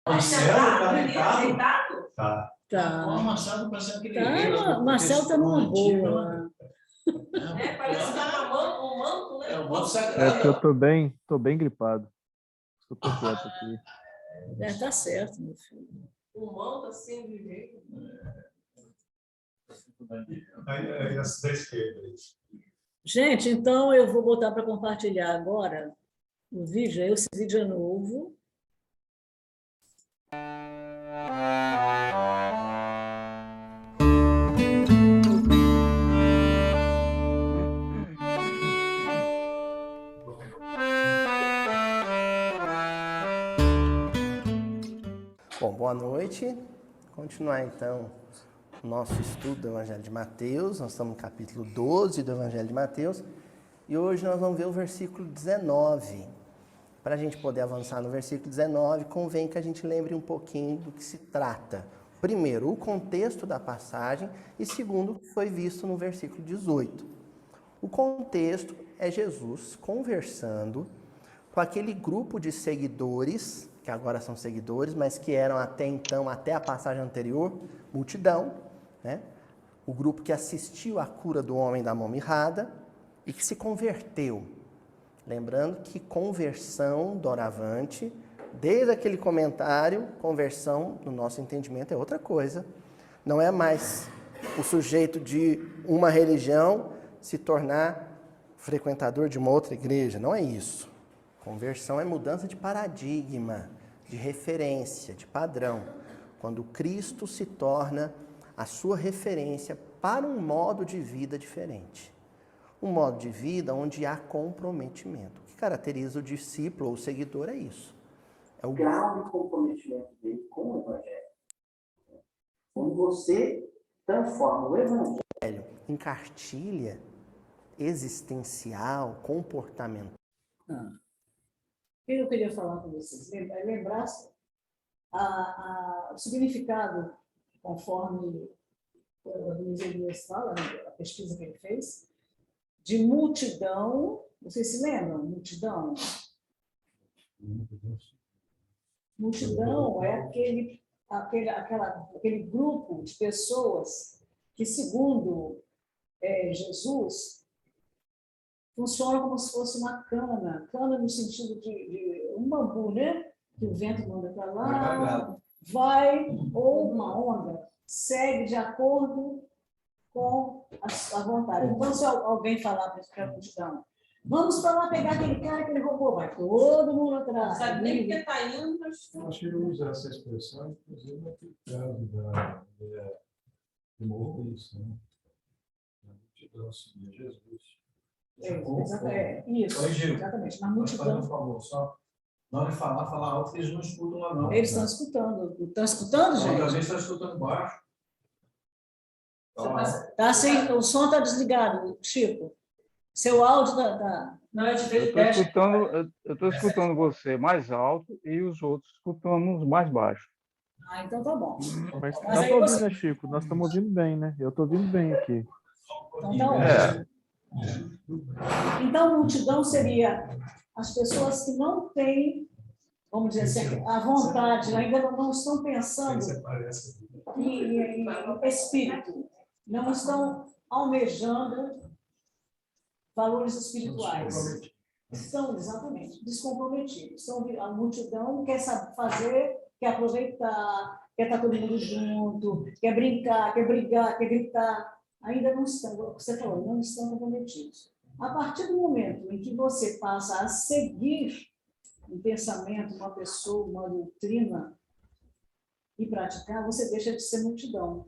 Marcelo está deitado? Tá. O Marcelo parece aquele... Tá, Marcelo está numa boa. Parece que está um manto, né? O manto É sagrado. que eu tô bem gripado. Eu tô quieto aqui. Tá certo, meu filho. Um manto assim, de jeito. Aí, essa da esquerda. Gente, então eu vou botar para compartilhar agora o vídeo. Esse vídeo é novo. Bom, boa noite. Continuar então o nosso estudo do Evangelho de Mateus. Nós estamos no capítulo 12 do Evangelho de Mateus e hoje nós vamos ver o versículo 19. Para a gente poder avançar no versículo 19, convém que a gente lembre um pouquinho do que se trata. Primeiro, o contexto da passagem e segundo, o que foi visto no versículo 18. O contexto é Jesus conversando com aquele grupo de seguidores, que agora são seguidores, mas que eram até então, até a passagem anterior, multidão, né? O grupo que assistiu à cura do homem da mão mirrada e que se converteu. Lembrando que conversão, doravante, desde aquele comentário, conversão, no nosso entendimento, é outra coisa. Não é mais o sujeito de uma religião se tornar frequentador de uma outra igreja, não é isso. Conversão é mudança de paradigma, de referência, de padrão. Quando Cristo se torna a sua referência para um modo de vida diferente. Um modo de vida onde há comprometimento. O que caracteriza o discípulo ou o seguidor é isso. É o grau de comprometimento dele com o Evangelho. Quando você transforma o Evangelho em cartilha existencial, comportamental. O que eu queria falar com vocês? Lembrar o significado, conforme o Luiz Elias fala, a pesquisa que ele fez, de multidão. Vocês se lembram? Multidão? Multidão é aquele grupo de pessoas que, segundo Jesus, funciona como se fosse uma cana no sentido de um bambu, né? Que o vento manda para lá, vai, ou uma onda, segue de acordo com a vontade. Então, se alguém falar para a multidão, vamos para lá pegar aquele cara que ele roubou, vai todo mundo atrás. Sabe nem porque está indo, mas... Eu acho que ele usa essa expressão, inclusive, naquele caso de Moisés, né? A multidão seguia Jesus. Isso, exatamente. Na multidão. Por favor, só na hora de falar alto, eles não escutam lá, não. Eles estão escutando. Estão escutando, gente? Muitas vezes estão escutando baixo. Tá assim, o som está desligado, Chico. Seu áudio está... Não, é de Eu tô escutando você mais alto e os outros escutando mais baixo. Ah, então tá bom. Mas Mas dá aí para ouvir, você... né, Chico? Nós estamos ouvindo bem, né? Eu estou ouvindo bem aqui. Então tá ótimo. Então, multidão seria as pessoas que não têm, vamos dizer assim, a vontade, ainda não estão pensando em espírito, não estão almejando valores espirituais. Estão, exatamente, descomprometidos. A multidão quer fazer, quer aproveitar, quer estar todo mundo junto, quer brincar, quer brigar, quer gritar. Ainda não estão, você falou, não estão comprometidos. A partir do momento em que você passa a seguir um pensamento, uma pessoa, uma doutrina e praticar, você deixa de ser multidão.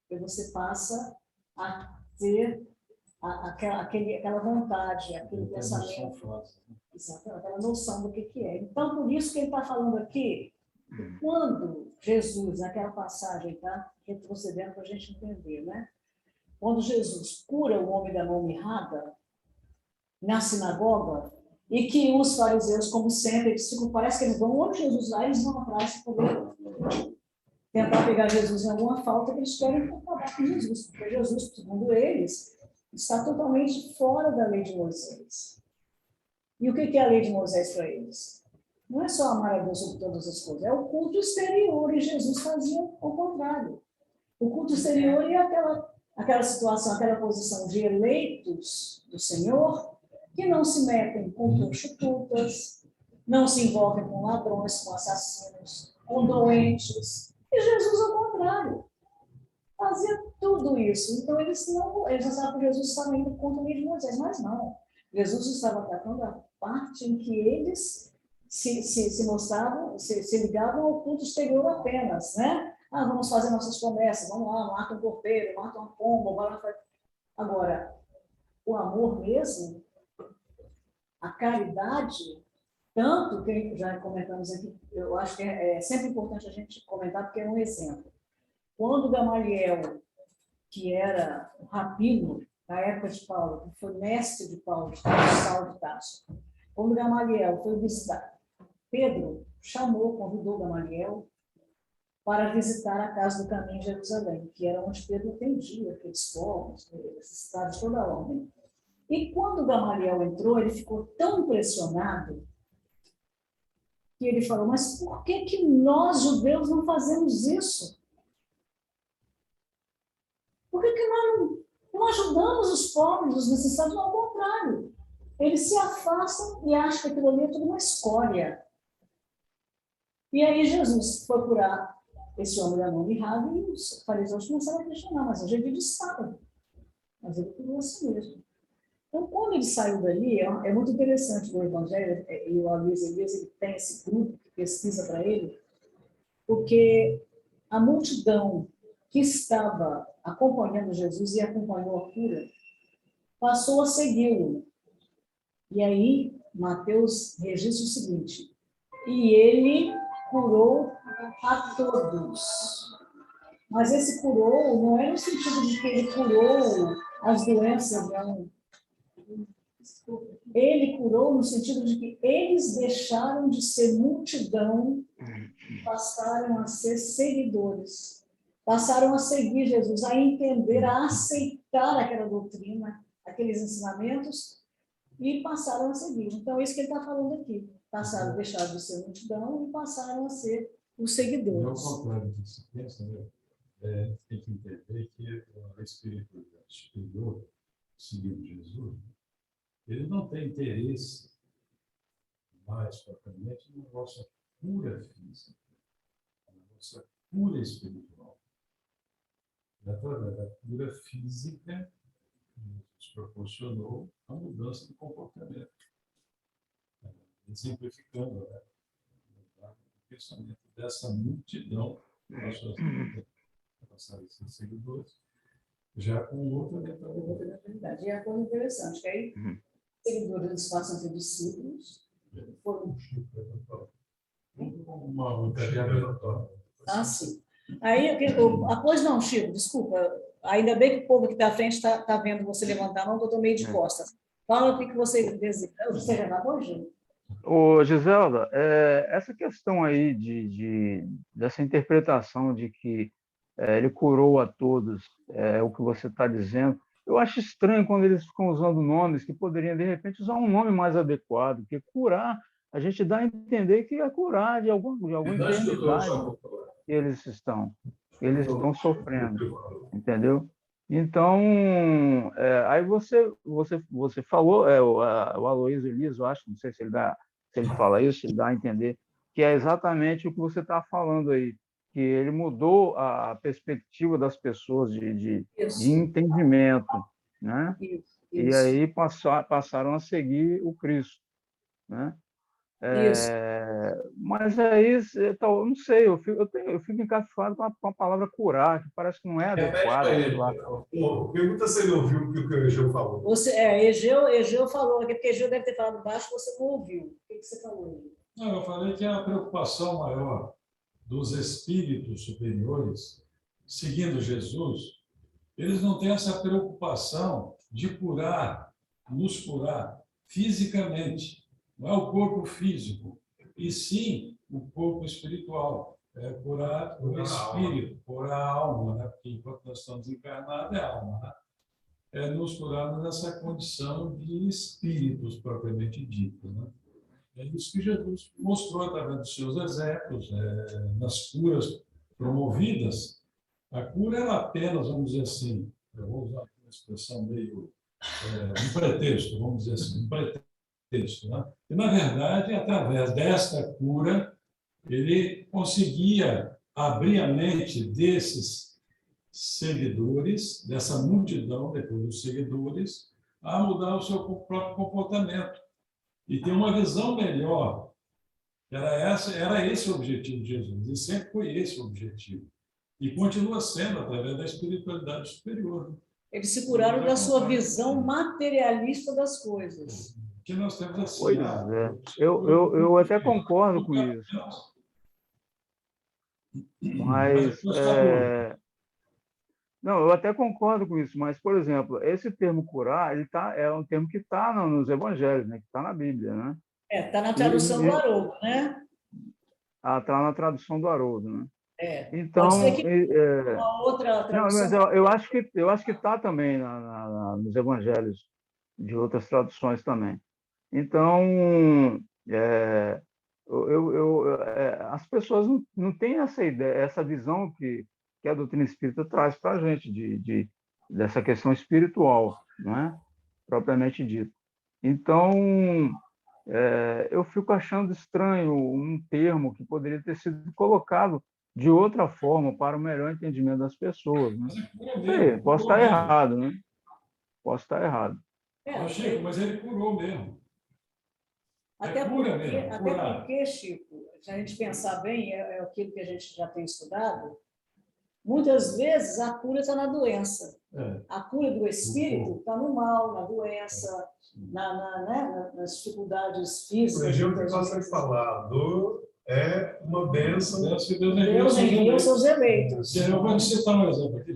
Porque você passa a ter aquela vontade, aquele pensamento, aquela noção do que é. Então, por isso que ele está falando aqui, que quando Jesus, naquela passagem, está retrocedendo para a gente entender, né? Quando Jesus cura o homem da mão mirrada na sinagoga, e que os fariseus, como sempre, eles ficam, parece que eles vão onde Jesus lá, eles vão atrás para poder tentar pegar Jesus em alguma falta que eles querem acabar com Jesus, porque Jesus, segundo eles, está totalmente fora da lei de Moisés. E o que é a lei de Moisés para eles? Não é só amar a Deus sobre todas as coisas, é o culto exterior, e Jesus fazia o contrário. O culto exterior é aquela situação, aquela posição de eleitos do Senhor, que não se metem com prostitutas, não se envolvem com ladrões, com assassinos, com doentes. E Jesus, ao contrário, fazia tudo isso. Então, eles achavam que Jesus estava indo contra a lei de Moisés, mas não. Jesus estava atacando a parte em que eles se mostravam, se ligavam ao culto exterior apenas, né? Vamos fazer nossas promessas, vamos lá, mata um cordeiro, mata uma pomba. Agora, o amor mesmo, a caridade, tanto que já comentamos aqui, eu acho que é sempre importante a gente comentar, porque é um exemplo. Quando Gamaliel, que era o rabino da época de Paulo, que foi mestre de Paulo, de Saulo de Tarso, quando Gamaliel foi visitar, Pedro convidou Gamaliel para visitar a casa do caminho de Jerusalém, que era onde Pedro atendia aqueles povos, esses estados de toda a ordem. E quando Gamaliel entrou, ele ficou tão impressionado que ele falou, mas por que nós, judeus, não fazemos isso? Por que nós não ajudamos os pobres, os necessitados? Ao contrário, eles se afastam e acham que aquilo ali é tudo uma escória. E aí Jesus foi curar esse homem da mão errada e os fariseus começaram a questionar, mas hoje é dia de sábado. Mas ele curou assim mesmo. Então, quando ele saiu dali, é muito interessante o Evangelho, e o Luiz Elias, ele tem esse grupo que pesquisa para ele, porque a multidão que estava acompanhando Jesus e acompanhou a cura, passou a segui-lo. E aí, Mateus registra o seguinte, e ele curou a todos. Mas esse curou não é no sentido de que ele curou as doenças, não. Ele curou no sentido de que eles deixaram de ser multidão, passaram a ser seguidores, passaram a seguir Jesus, a entender, a aceitar aquela doutrina, aqueles ensinamentos, e passaram a seguir. Então, é isso que ele está falando aqui. Passaram, deixaram de ser multidão e passaram a ser os seguidores. Ao contrário disso, se pensa, né? Tem que entender que a espiritualidade superior, seguindo Jesus, ele não tem interesse mais propriamente na nossa cura física, na nossa cura espiritual. Através da cura física, nos proporcionou a mudança de comportamento. Exemplificando, né? O pensamento dessa multidão, nós passaram a ser seguidores, já com outra mentalidade. E é coisa interessante, que aí seguidores eles passam a ser discípulos. Foram... sim. Aí, pois não, Chico, desculpa. Ainda bem que o povo que está à frente está vendo você levantar a mão, que eu estou meio de costas. Fala o que você deseja. Você já acabou, Gil? Ô, Giselda, essa questão aí dessa interpretação de que ele curou a todos, o que você está dizendo, eu acho estranho quando eles ficam usando nomes que poderiam, de repente, usar um nome mais adequado, porque curar, a gente dá a entender que é curar de alguma enfermidade que eles estão sofrendo, entendeu? Então, aí você falou, o Aloysio Elias, eu acho, não sei se ele fala isso, ele dá a entender, que é exatamente o que você está falando aí, que ele mudou a perspectiva das pessoas de entendimento, né? Isso. E aí passaram a seguir o Cristo, né? Mas aí, eu não sei, eu fico encafifado com a palavra curar, que parece que não é adequada. Pergunta se ele ouviu o que o Egeu falou. Egeu falou, porque Egeu deve ter falado baixo, você não ouviu. O que você falou? Não, eu falei que a preocupação maior dos espíritos superiores, seguindo Jesus, eles não têm essa preocupação de nos curar fisicamente. Não é o corpo físico, e sim o corpo espiritual. Curar o espírito, curar a alma, né? Porque enquanto nós estamos encarnados é a alma, né? Nos curarmos nessa condição de espíritos propriamente dito, né? É isso que Jesus mostrou através dos seus exemplos, nas curas promovidas. A cura era apenas, vamos dizer assim, eu vou usar uma expressão meio, um pretexto, vamos dizer assim, um pretexto. Né? E, na verdade, através desta cura, ele conseguia abrir a mente desses seguidores, dessa multidão, depois dos seguidores, a mudar o seu próprio comportamento e ter uma visão melhor. Era esse o objetivo de Jesus, e sempre foi esse o objetivo. E continua sendo através da espiritualidade superior. Né? Eles se curaram da sua visão materialista das coisas. Que nós temos assim. Pois é. Eu até concordo com isso. Mas, não, eu até concordo com isso, mas, por exemplo, esse termo curar, é um termo que está nos evangelhos, né? Que está na Bíblia, né? Está na tradução do Haroldo, né? Está na tradução do Haroldo, né? Então, pode ser que uma outra tradução... Não, mas eu acho que está também nos evangelhos de outras traduções também. Então, as pessoas não têm essa ideia, essa visão que a doutrina espírita traz para a gente dessa questão espiritual, não é? Propriamente dito. Então, eu fico achando estranho um termo que poderia ter sido colocado de outra forma para o melhor entendimento das pessoas. Né? Sei, posso estar errado, né? Posso estar errado. Chico, mas ele curou mesmo. Até porque, Chico, se a gente pensar bem, é aquilo que a gente já tem estudado, muitas vezes a cura está na doença. A cura do espírito está no mal, na doença, nas dificuldades físicas. O Egeu que gosta de falar, a dor é uma bênção. Deus enviou seus eleitos. Eu vou te citar um exemplo aqui,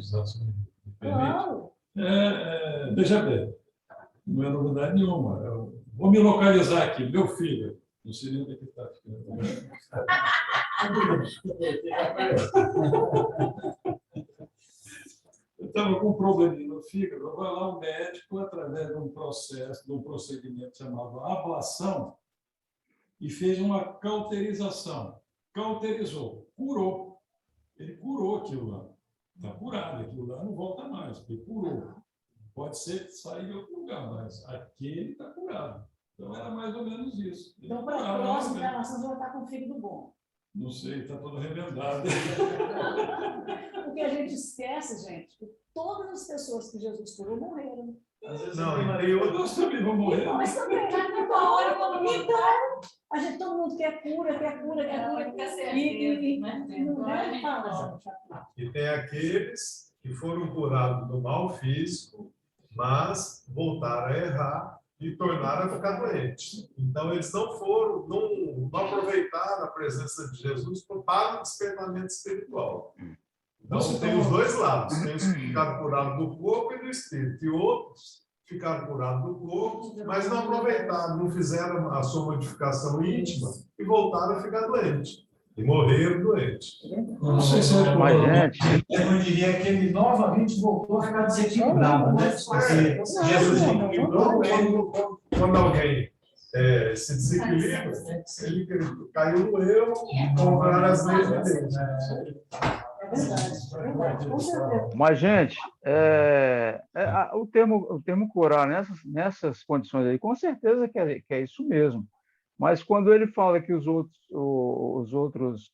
claro. Veja bem, não é novidade nenhuma. Vou me localizar aqui, meu filho. Não sei nem onde é que está. Eu estava com um probleminha no fígado, vai lá o médico, através de um processo, de um procedimento chamado ablação, e fez uma cauterização. Cauterizou, curou. Ele curou aquilo lá. Está curado, aquilo lá não volta mais, porque curou. Pode ser que saia de outro lugar, mas aquele está curado. Então era mais ou menos isso. Então, para a próxima gravação, você vai estar com o fígado bom. Não sei, está todo remendado. Porque a gente esquece, gente, que todas as pessoas que Jesus curou morreram. Não, e nós também vamos morrer. Mas também, uma hora, então, a gente, todo mundo quer cura. E não é fala. E tem aqueles que foram curados do mal físico, mas voltaram a errar e tornaram a ficar doentes. Então, eles não aproveitaram a presença de Jesus para o despertamento espiritual. Então, tem os dois lados. Tem os que ficaram curados do corpo e do espírito. E outros ficaram curados do corpo, mas não aproveitaram, não fizeram a sua modificação íntima e voltaram a ficar doentes. E morreram doentes. Não sei se é Mas, gente... Eu diria que ele novamente voltou a ficar desequilibrado, né? Porque Jesus equilibrou ele. Quando alguém se desequilibra, ele caiu no eu, comprar as leis de Deus. É verdade, com certeza. Mas, gente, o termo curar nessas condições aí, com certeza que é isso mesmo. Mas quando ele fala que os outros,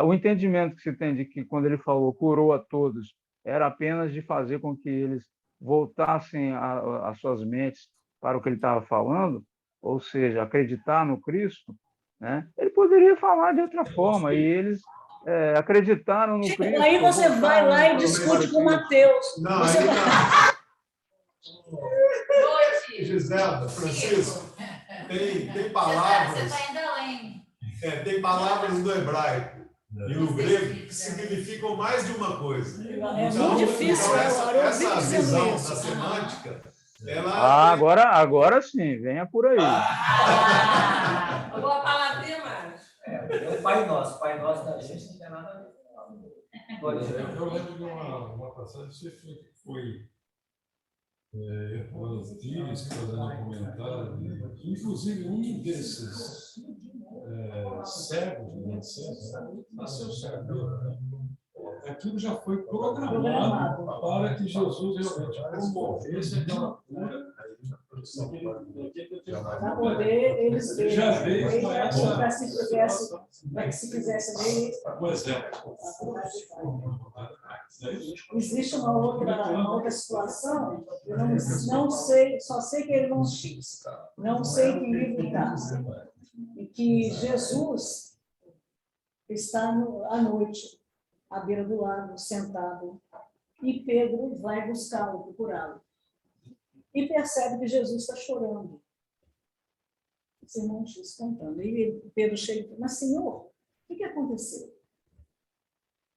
o entendimento que se tem de que quando ele falou curou a todos, era apenas de fazer com que eles voltassem as suas mentes para o que ele estava falando, ou seja, acreditar no Cristo, né? Ele poderia falar de outra forma, e eles acreditaram no Cristo. Aí você vai lá e discute com o Mateus. Não, você aí vai... Gisela, Francisco, tem palavras. Você está indo além. Tem palavras do hebraico e no grego que significam mais de uma coisa. É muito difícil, essa visão da semântica, ela. Agora sim, venha por aí. Boa palavrinha, Márcio. O Pai Nosso da gente não tem nada a ver. Eu lembro de uma passagem, não sei se foi Eu fiz fazendo um comentário, inclusive um desses cegos de nascença nasceu cego. Né? Aquilo já foi programado para que Jesus realmente promovesse aquela cura. Para poder eles verem. Já veio com essa. Para que se fizesse ver. Por exemplo. Existe uma outra situação, eu não sei, só sei que ele não X, não sei que livro está, e que Jesus está à noite, à beira do lago, sentado, e Pedro vai buscá-lo, procurá-lo, e percebe que Jesus está chorando. Esse irmão X contando, e Pedro chega e fala, mas Senhor, o que aconteceu?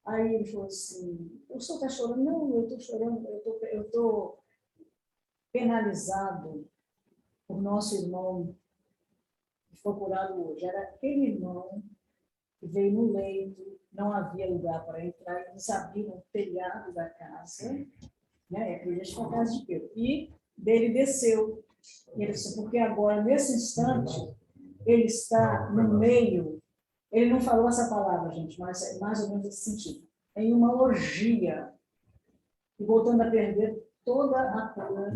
Aí ele falou assim, o senhor está chorando? Não, eu estou chorando, eu estou penalizado por nosso irmão que foi curado hoje. Era aquele irmão que veio no leito, não havia lugar para entrar, eles abriram o telhado da casa, né? Acredito que foi a casa de Pedro. E dele desceu. Ele disse, porque agora, nesse instante, ele está no meio. Ele não falou essa palavra, gente, mas é mais ou menos esse sentido. Em uma orgia, e voltando a perder toda a cura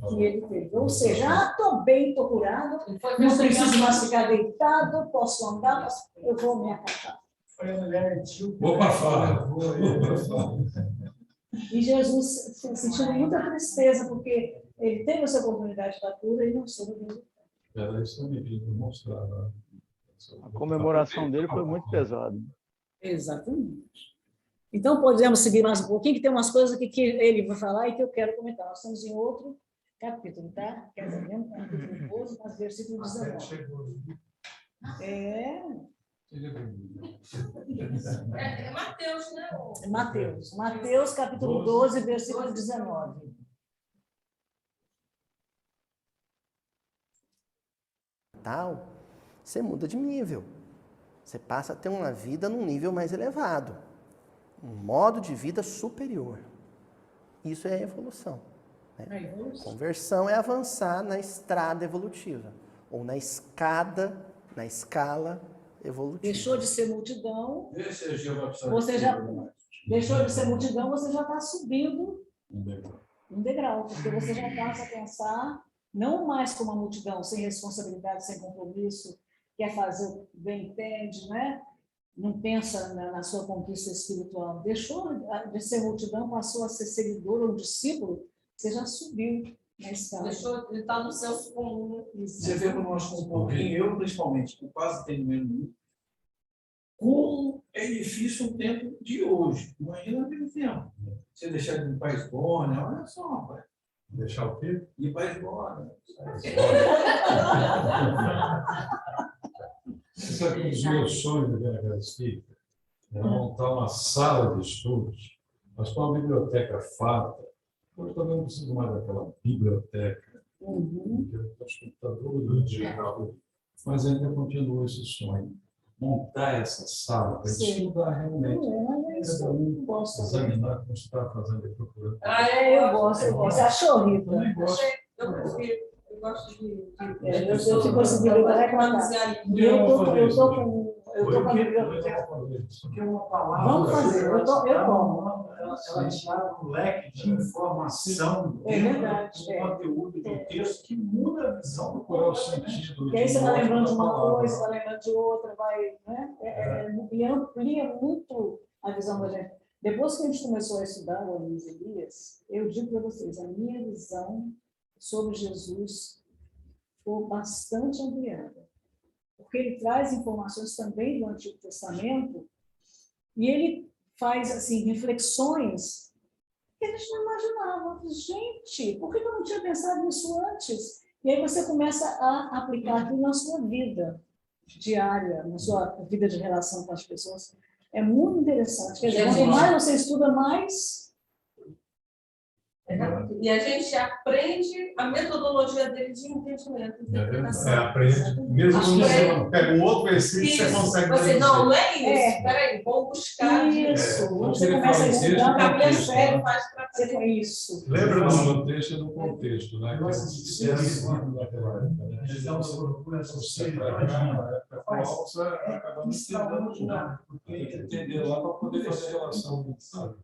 que ele teve. Ou seja, estou bem, estou curado, não preciso mais ficar deitado, posso andar, eu vou me acatar. Vou para fora. E Jesus sentiu muita tristeza, porque ele teve essa oportunidade da cura e não soube o resultado. Era isso também que ele mostrava. A comemoração dele foi muito pesada. Exatamente. Então, podemos seguir mais um pouquinho, que tem umas coisas que ele vai falar e que eu quero comentar. Nós estamos em outro capítulo, tá? Quer dizer, mesmo capítulo 12, mas versículo 19. É Mateus, né? Mateus, capítulo 12, versículo 19. Tal, você muda de nível. Você passa a ter uma vida num nível mais elevado. Um modo de vida superior. Isso é a evolução. Né? Conversão é avançar na estrada evolutiva. Ou na escala evolutiva. Deixou de ser multidão. Você já deixou de ser multidão, você já está subindo um degrau, porque você já passa a pensar não mais como uma multidão, sem responsabilidade, sem compromisso, quer fazer o que bem entende, né? Não pensa na sua conquista espiritual. Deixou de ser multidão, passou a ser seguidor ou discípulo, você já subiu na escala. Deixou de estar no senso comum. Você vê como nós um pouquinho, eu principalmente, que quase tenho menos, como é difícil o tempo de hoje. Imagina aquele tempo. Você deixar de ir para Esbórnia, olha só, rapaz. Deixar o quê? Ir para Esbórnia. Você sabe que um dos meus sonhos de Vera Espírita era montar uma sala de estudos, mas com uma biblioteca farta. Eu também não preciso mais daquela biblioteca, os computadores digital, mas ainda continua esse sonho. Montar essa sala para estudar realmente. Examinar como você está fazendo e procurando. Eu gosto. Você achou, Rita? Eu prefiro. Eu gosto de eu fico assim, eu estou com a biblioteca. Porque uma palavra. Vamos fazer, eu tomo. Ela te abre um leque de informação verdade, do conteúdo do texto que muda a visão do Qual é o sentido? E aí você vai lembrando de uma coisa, vai lembrando de outra, vai, né? E amplia muito a visão da gente. Depois que a gente começou a estudar o Luiz Elias, eu digo para vocês, a minha visão sobre Jesus foi bastante ampliada. Porque ele traz informações também do Antigo Testamento e ele faz assim, reflexões que a gente não imaginava. Gente, por que eu não tinha pensado nisso antes? E aí você começa a aplicar aquilo na sua vida diária, na sua vida de relação com as pessoas. É muito interessante. Quer dizer, quanto mais você estuda, mais E a gente aprende a metodologia dele de entendimento. De interpretação. Aprende. Mesmo quando você pega um outro versículo, você Isso. consegue Você, não, não é É. isso. Peraí, vou buscar. Isso. Você Ele começa a fala estudar isso, para Caminha isso, sério, né? faz para Você foi isso. Lembra Ele do fala no texto e no contexto, né? Que Sim, era sim. ensinado naquela época, né? Então, você procura essa Você vai na época falsa, acaba não entendendo nada. Tem que entender lá para poder fazer a relação, sabe?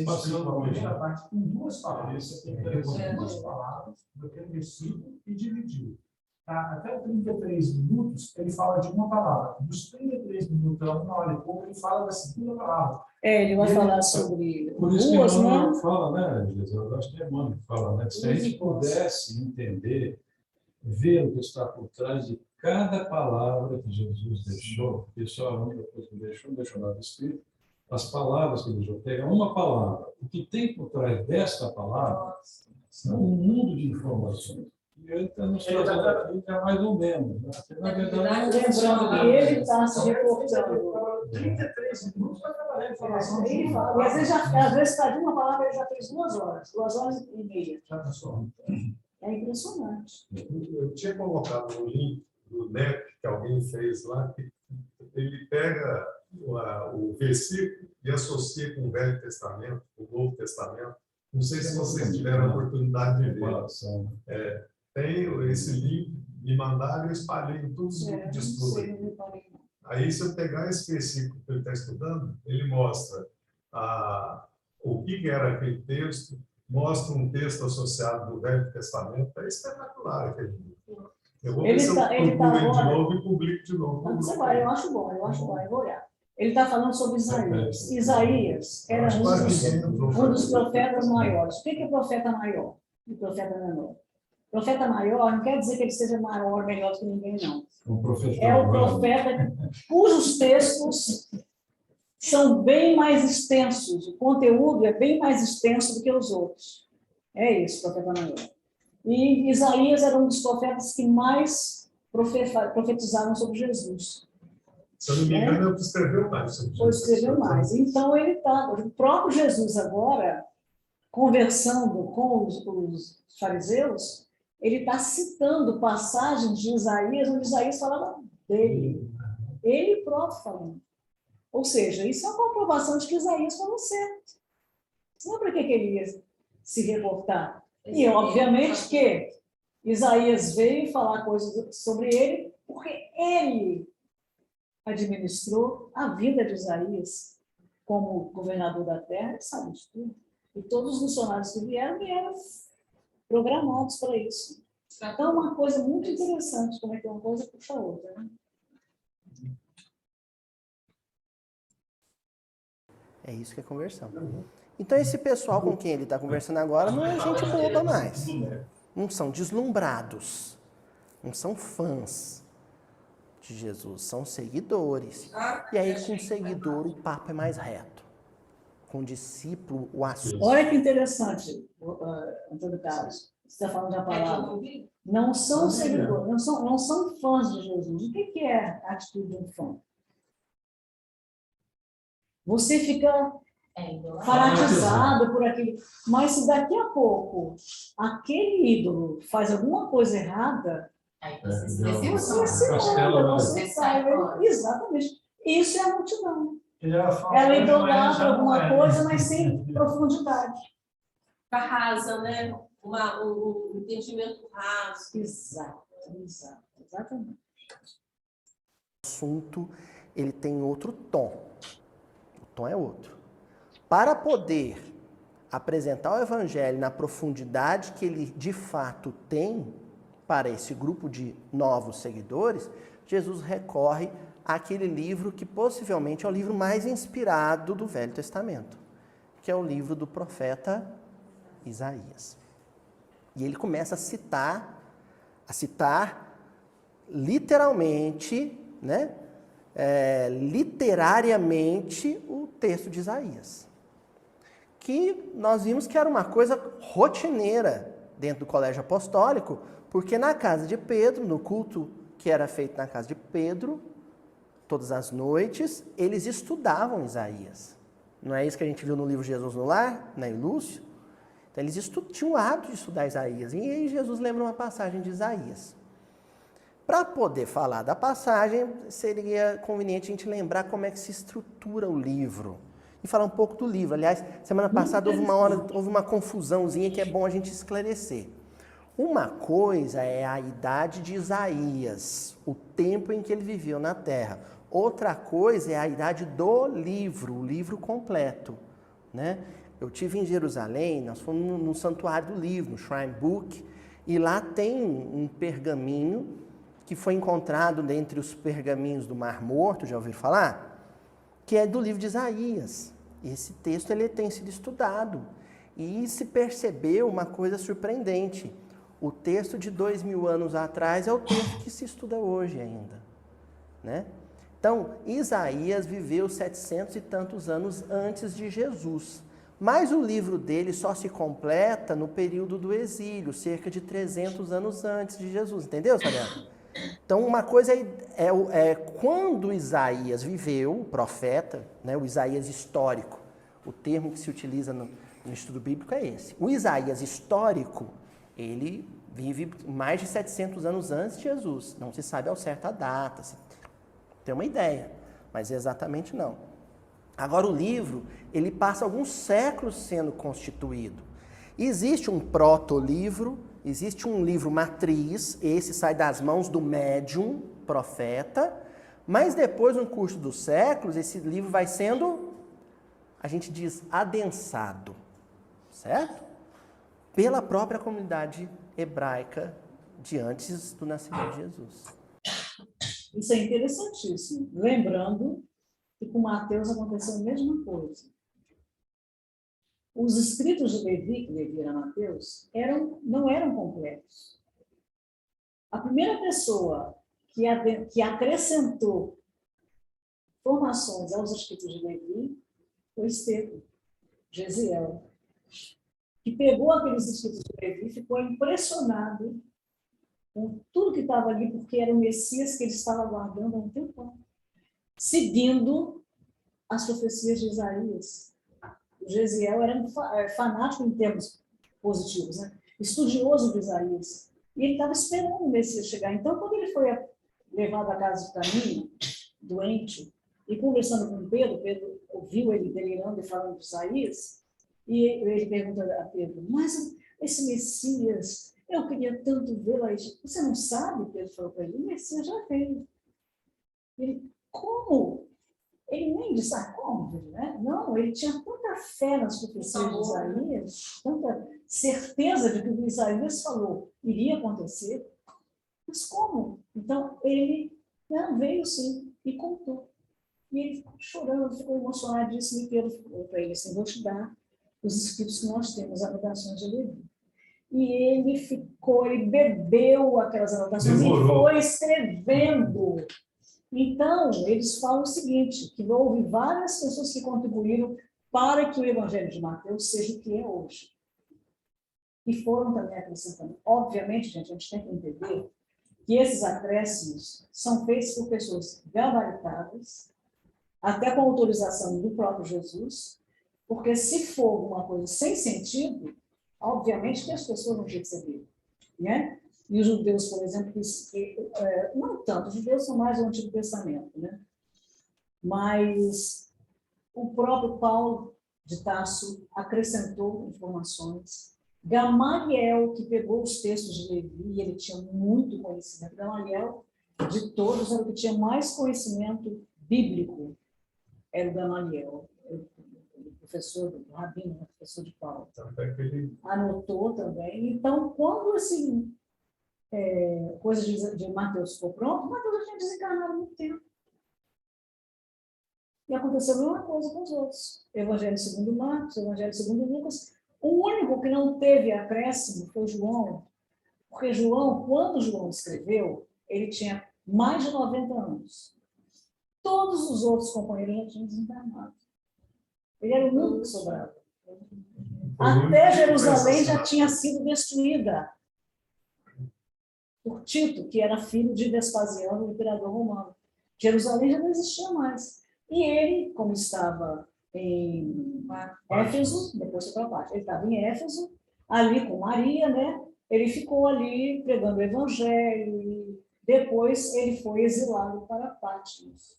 Passando a primeira parte com duas palavras. Isso é Ele interessante. pegou duas palavras, daquele versículo e dividiu. Tá? Até os 33 minutos, ele fala de uma palavra. Dos 33 minutos a 1 hora e pouco, ele fala da segunda palavra. Ele vai falar sobre Por isso que duas, né? Emmanuel fala, né, Jesus? Eu acho que é Emmanuel que fala, né? Que se a gente pudesse entender, ver o que está por trás de cada palavra que Jesus deixou, porque só a única coisa que deixou, não deixou nada escrito, as palavras que ele deixou, pega uma palavra, o que tem por trás desta palavra, é um mundo de informações. E ele está nos trazendo aqui que é mais ou menos. Né? Porque, na verdade, Lembrando que ele está se reportando. 33 minutos para trabalhar a informação. Ele fala, e às vezes está de uma palavra, ele já fez 2 horas, 2 horas e meia. Já passou. É impressionante. Eu tinha colocado um link do NEP que alguém fez lá, que ele pega o versículo e associa com o Velho Testamento, com o Novo Testamento. Não sei se vocês tiveram a oportunidade de ver. Tem esse link, me mandaram e eu espalhei em todos os grupos de estudo. Aí, se eu pegar esse versículo que ele está estudando, ele mostra o que era aquele texto, mostra um texto associado do Velho Testamento. É espetacular aquele livro. Eu vou ver se eu procuro de novo e publico de novo. Você vai, eu acho bom, eu vou olhar. Ele está falando sobre Isaías. Isaías era um dos profetas maiores. O que é profeta maior e profeta menor? Profeta maior não quer dizer que ele seja maior, melhor do que ninguém, não. É o profeta cujos textos são bem mais extensos, o conteúdo é bem mais extenso do que os outros. É isso, profeta maior. E Isaías era um dos profetas que mais profetizavam sobre Jesus. Se eu não me engano, eu escreveu mais sobre Jesus. Escreveu mais. Então, o próprio Jesus agora, conversando com os fariseus, ele está citando passagens de Isaías, onde Isaías falava dele. Ele próprio falando. Ou seja, isso é uma comprovação de que Isaías falou certo. Senão, para que ele ia se reportar? E, obviamente, que Isaías veio falar coisas sobre ele, porque ele administrou a vida de Isaías como governador da terra, ele sabe de tudo. E todos os funcionários que vieram programados para isso. Então, é uma coisa muito interessante, como é que uma coisa puxa a outra. Né? É isso que é conversão. Então, esse pessoal com quem ele está conversando agora não é gente boba mais. Não são deslumbrados. Não são fãs de Jesus. São seguidores. E aí, com o seguidor, o papo é mais reto. Com o discípulo, o assunto. Olha que interessante, Antônio Carlos. Você está falando de uma palavra. Não são seguidores, não são fãs de Jesus. O que é a atitude de um fã? Você fica fanatizado por aquilo. Mas se daqui a pouco aquele ídolo faz alguma coisa errada, você sai. Exatamente. Isso é a multidão. Ela idolatra alguma coisa, mas sem profundidade. Rasa, né? Um entendimento raso. Exatamente. O assunto, ele tem outro tom. O tom é outro. Para poder apresentar o evangelho na profundidade que ele de fato tem para esse grupo de novos seguidores, Jesus recorre àquele livro que possivelmente é o livro mais inspirado do Velho Testamento, que é o livro do profeta Isaías. E ele começa a citar literalmente, né, literariamente o texto de Isaías. Que nós vimos que era uma coisa rotineira dentro do colégio apostólico, porque na casa de Pedro, no culto que era feito na casa de Pedro, todas as noites, eles estudavam Isaías. Não é isso que a gente viu no livro Jesus no Lar, né, Lúcio? Então, eles tinham o hábito de estudar Isaías. E aí Jesus lembra uma passagem de Isaías. Para poder falar da passagem, seria conveniente a gente lembrar como é que se estrutura o livro. E falar um pouco do livro. Aliás, semana passada houve uma confusãozinha que é bom a gente esclarecer. Uma coisa é a idade de Isaías, o tempo em que ele viveu na terra. Outra coisa é a idade do livro, o livro completo, né? Eu estive em Jerusalém, nós fomos no Santuário do Livro, no Shrine Book, e lá tem um pergaminho que foi encontrado dentre os pergaminhos do Mar Morto, já ouviram falar? Que é do livro de Isaías. Esse texto ele tem sido estudado e se percebeu uma coisa surpreendente. O texto de 2000 anos atrás é o texto que se estuda hoje ainda, né? Então, Isaías viveu 700 e tantos anos antes de Jesus. Mas o livro dele só se completa no período do exílio, cerca de 300 anos antes de Jesus. Entendeu, Fabiano? Então, uma coisa é quando Isaías viveu, o profeta, né, o Isaías histórico, o termo que se utiliza no estudo bíblico é esse. O Isaías histórico, ele vive mais de 700 anos antes de Jesus. Não se sabe ao certo a data, tem uma ideia, mas exatamente não. Agora, o livro, ele passa alguns séculos sendo constituído. Existe um proto-livro, existe um livro matriz, esse sai das mãos do médium, profeta, mas depois, no curso dos séculos, esse livro vai sendo, a gente diz, adensado, certo? Pela própria comunidade hebraica de antes do nascimento de Jesus. Isso é interessantíssimo. Lembrando que com Mateus aconteceu a mesma coisa. Os escritos de Levi, que Levi era Mateus, não eram completos. A primeira pessoa que acrescentou informações aos escritos de Levi foi Estevão, Gesiel, que pegou aqueles escritos de Levi e ficou impressionado com tudo que estava ali, porque era o Messias que ele estava aguardando há um tempo, seguindo as profecias de Isaías. O Gesiel era um fanático em termos positivos, né? Estudioso de Isaías. E ele estava esperando o Messias chegar. Então, quando ele foi levado à casa de caminho, doente, e conversando com Pedro ouviu ele delirando e falando de Isaías, e ele pergunta a Pedro, mas esse Messias, eu queria tanto vê-lo aí. Você não sabe? Pedro falou para ele, o Messias já veio. Ele, como? Ele nem disse, como? Né? Não, ele tinha tanta fé nas profecias de Isaías, tanta certeza de que o que Isaías falou iria acontecer. Mas como? Então, ele veio sim e contou. E ele ficou chorando, ficou emocionadíssimo, e Pedro falou para ele assim, vou te dar os escritos que nós temos, as anotações de Levi. E ele bebeu aquelas anotações e foi escrevendo. Então, eles falam o seguinte, que houve várias pessoas que contribuíram para que o Evangelho de Mateus seja o que é hoje. E foram também acrescentando. Obviamente, gente, a gente tem que entender que esses acréscimos são feitos por pessoas gabaritadas, até com autorização do próprio Jesus, porque se for alguma coisa sem sentido, obviamente que as pessoas vão receber, né? E os judeus, por exemplo, não tanto, os judeus são mais do Antigo Testamento, né? Mas o próprio Paulo de Tarso acrescentou informações. Gamaliel, que pegou os textos de Levi, ele tinha muito conhecimento. Gamaliel, de todos, era o que tinha mais conhecimento bíblico, era o Gamaliel, o professor do Rabino, o professor de Paulo. Anotou também. Então, quando assim, coisa de Mateus ficou pronto, Mateus já tinha desencarnado há muito tempo. E aconteceu a mesma coisa com os outros. Evangelho segundo Marcos, Evangelho segundo Lucas. O único que não teve acréscimo foi João, porque João, quando João escreveu, ele tinha mais de 90 anos. Todos os outros companheiros já tinham desencarnado. Ele era o único que sobrava. Até Jerusalém já tinha sido destruída por Tito, que era filho de Vespasiano, o imperador romano. Jerusalém já não existia mais. E ele, como estava em Éfeso, depois foi para a parte, ele estava em Éfeso, ali com Maria, né? Ele ficou ali pregando o evangelho e depois ele foi exilado para Patmos.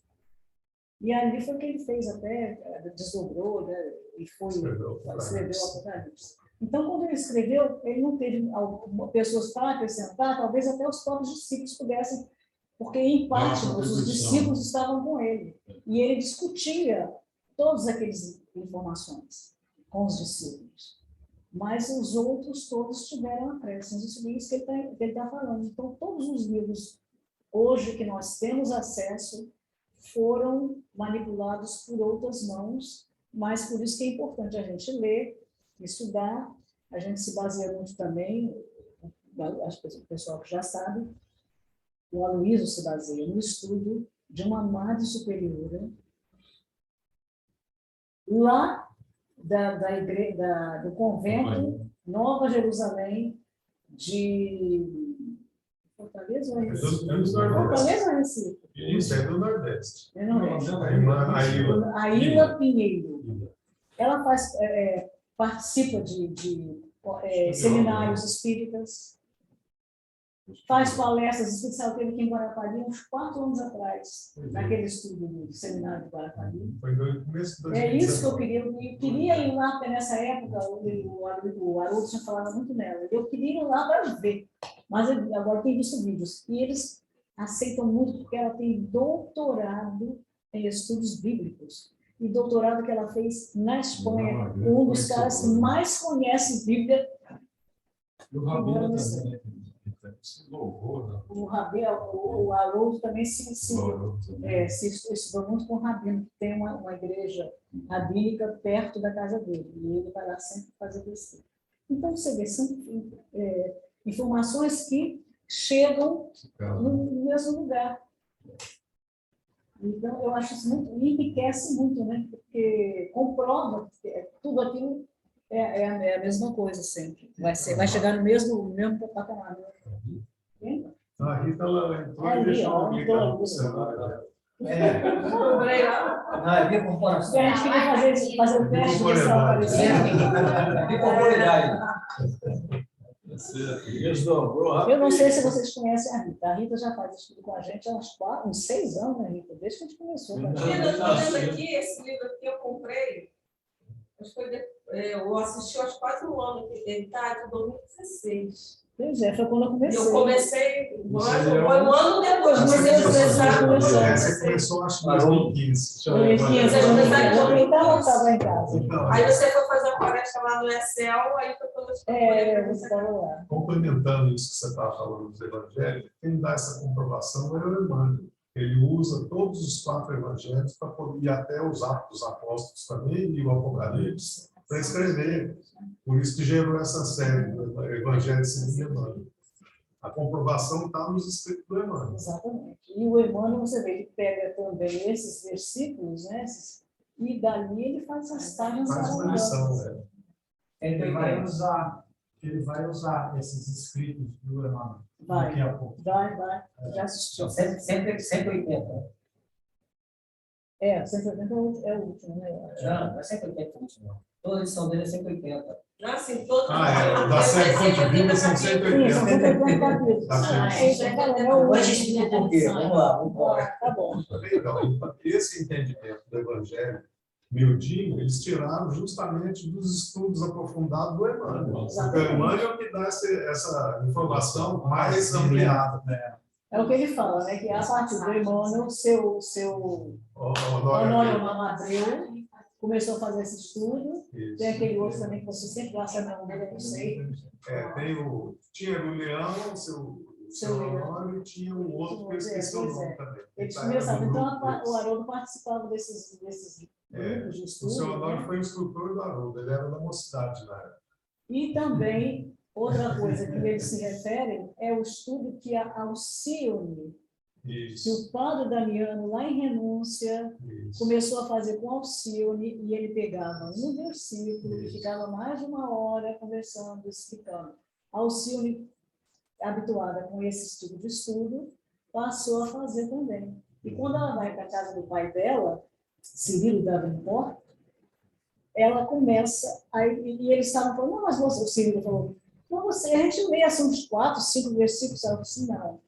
E ali foi que ele fez até, desdobrou, né? E foi, escreveu o Apocalipse. Então, quando ele escreveu, ele não teve pessoas para acrescentar, talvez até os próprios discípulos pudessem, porque em Patmos os discípulos estavam com ele. E ele discutia todas aquelas informações com os discípulos. Mas os outros todos tiveram acréscimos. Isso é isso que ele está falando. Então, todos os livros hoje que nós temos acesso foram manipulados por outras mãos, mas por isso que é importante a gente ler, estudar. A gente se baseia muito também, acho que o pessoal que já sabe, o Aloysio se baseia no estudo de uma Madre Superiora lá do convento Nova Jerusalém de Fortaleza ou Recife? Fortaleza ou Recife? Isso, é do Nordeste. É Nordeste. A Ilha Pinheiro. Ela participa de seminários espíritas, faz palestras especiais, teve aqui em Guarapari uns 4 anos atrás, naquele estudo do seminário de Guarapari. Foi no começo de 2019. É isso que eu queria. Eu queria ir lá, porque nessa época o Haroldo tinha falado muito nela. Eu queria ir lá para ver, mas agora eu tenho visto vídeos. E eles aceitam muito, porque ela tem doutorado em estudos bíblicos. E doutorado que ela fez na Espanha, um dos caras que mais conhece Bíblia. E o Rabino também. O Haroldo também se estudou muito com o Rabino, que tem uma igreja rabínica perto da casa dele, e ele vai lá sempre fazer pesquisa. Então, você vê, são informações que chegam no mesmo lugar. Então, eu acho isso muito, enriquece muito, né? Porque comprova que tudo aquilo é a mesma coisa sempre. Vai chegar no mesmo patamar. A Rita, ela entrou e deixou ligado no celular. Comprei lá. Não, é biocorporação. A gente queria fazer o teste de ver aparecer. Biocorporidade. Eu não sei se vocês conhecem a Rita. A Rita já faz estudo com a gente há uns 6 anos, né, Rita? Desde que a gente começou. Aqui, esse livro aqui eu comprei, acho que eu assisti aos 4 anos, ele está de 2016. Pois é, foi quando eu comecei. Eu comecei, foi um ano depois, mas Você começou, acho que em 2015. Então, eu estava em casa. Aí você foi fazer a palestra lá no Excel, aí foi quando eu você estava lá. Complementando isso que você estava falando dos evangelhos, quem dá essa comprovação é o Emmanuel. Ele usa todos os 4 evangelhos para poder ir até os Atos dos Apóstolos também e o Apocalipse para escrever. Por isso que gerou essa série do Evangelho segundo Emmanuel. A comprovação está nos escritos do Emmanuel. Exatamente. E o Emmanuel, você vê, ele pega também esses versículos, né? E dali ele faz as páginas. Faz uma lição, né? Ele vai usar esses escritos do Emmanuel daqui a pouco. Vai. Já assistiu. 180. 180 é o último, né? Não é 180 o último. Toda a edição dele é 180. Assim, todo Da série Fonte Viva são 180. Isso, 180 capítulos. Hoje explica por quê. Vamos lá. Tá bom. Então, esse entendimento do Evangelho miudinho, eles tiraram justamente dos estudos aprofundados do Emmanuel. O Emmanuel é que dá essa informação mais ampliada. É o que ele fala, né? Que a partir do Emmanuel, seu Honório Mamadreu começou a fazer esse estudo. Isso. Tem aquele outro também que você sempre gasta na mão, eu não sei. Tinha o Leão, seu Honório, e tinha um outro que eu esqueci o nome também. Eles começaram. Então, o Haroldo participava desses grupos de estudo. O seu Honório foi instrutor do Haroldo, ele era da mocidade na época. E também, outra coisa que eles se referem é o estudo que a Alcione, que o padre Damiano, lá em Renúncia, começou a fazer com Alcione, e ele pegava um versículo e ficava mais de 1 hora conversando, explicando. A Alcione, habituada com esse tipo de estudo, passou a fazer também. E quando ela vai para a casa do pai dela, Cirilo Davenport, ela começa, e eles estavam falando, não, mas você, o Círio falou, não, a gente lê assim, uns 4, 5 versículos, ela falou assim, não,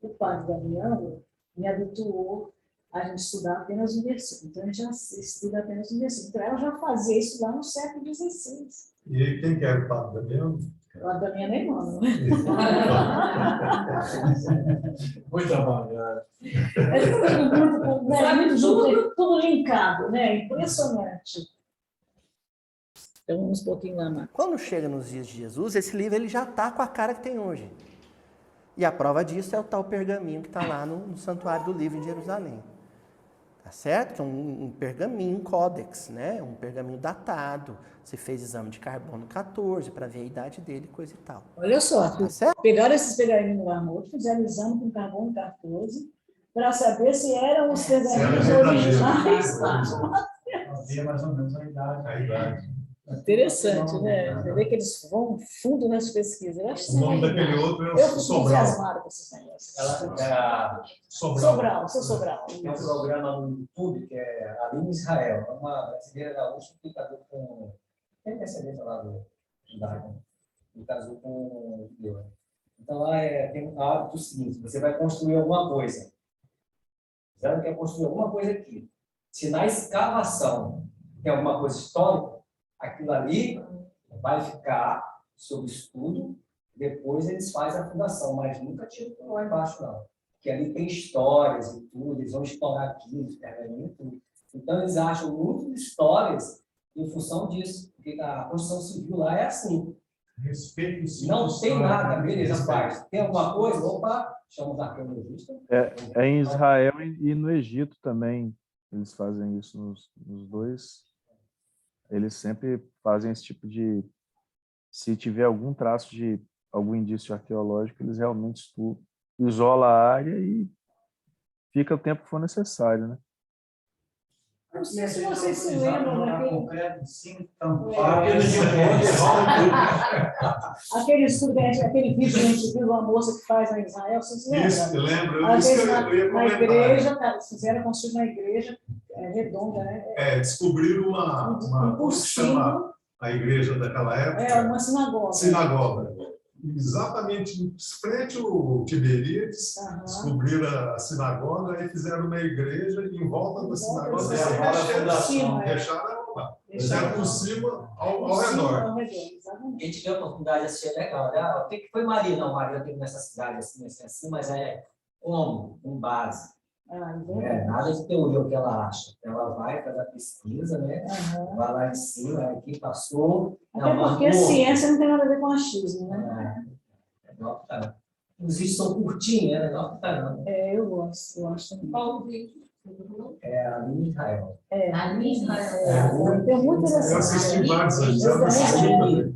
o padre Damião me habituou a gente estudar apenas um versículo, então a gente já estuda apenas um versículo, então ela já fazia isso lá no século XVI. E quem que era o padre Damião? A Damiana é irmã, Muito trabalhado. tudo linkado, né? Impressionante. Então, vamos um pouquinho lá, Marcos. Quando chega nos dias de Jesus, esse livro ele já está com a cara que tem hoje. E a prova disso é o tal pergaminho que está lá no Santuário do Livro em Jerusalém. Tá certo? Que é um pergaminho, um códex, né? Um pergaminho datado. Você fez exame de carbono 14 para ver a idade dele, coisa e tal. Olha só, Tá certo? pegaram esses pergaminhos lá no outro, fizeram exame com carbono 14 para saber se eram os pergaminhos originais. Havia mais ou menos a idade. Interessante, né? Você vê que eles vão fundo nas pesquisas. Eu acho O nome daquele outro eu era fico Sobral. entusiasmada com esses negócios. Sobral. Sou Sobral. Tem um programa no YouTube que é Aline Israel, é uma brasileira gaúcha que casou com. Tem descendência lá do Dagon, que casou com o judeu. Então lá tem um hábito seguinte: você vai construir alguma coisa. Você quer construir alguma coisa aqui. Se na escavação tem alguma coisa histórica, aquilo ali vai ficar sob estudo, depois eles fazem a fundação, mas nunca tiram por lá embaixo, não. Porque ali tem histórias e tudo, eles vão explorar aquilo, pergaminho e tudo. Então, eles acham muitas histórias em função disso, porque a construção civil lá é assim. Respeito sim. Não tem nada, beleza, faz. Tem alguma coisa? Opa, chama os arqueologistas. É em Israel e no Egito também, eles fazem isso nos dois. Eles sempre fazem esse tipo de... Se tiver algum traço de algum indício arqueológico, eles realmente estudam, isola a área e fica o tempo que for necessário, né? Não sei se vocês se lembram aquele estudante, aquele vídeo que a gente viu, uma moça que faz na Israel, vocês se lembram? Isso, eu lembro. Às vezes Eu ia na comentar. igreja, fizeram construir uma igreja redonda, né? Descobriram como se chama a igreja daquela época? Uma sinagoga. Sinagoga. Exatamente em frente ao Tiberíades, descobriram a sinagoga e fizeram uma igreja e em volta da sinagoga deixaram lá. Fizeram por cima ao redor. A gente tem a oportunidade de assistir, legal. O que foi Maria? Não, Maria teve nessa cidade assim, mas como? Com base. Nada de teoria o que ela acha. Ela vai fazer a pesquisa, né? Vai lá em cima, aqui passou. Até porque a ciência não tem nada a ver com achismo, né? Os vídeos são curtinhos, é legal pra caramba. Eu gosto também. Qual o vídeo? É a Aline Israel. Aline Israel. Tem muito interessante. Eu assisti vários anos.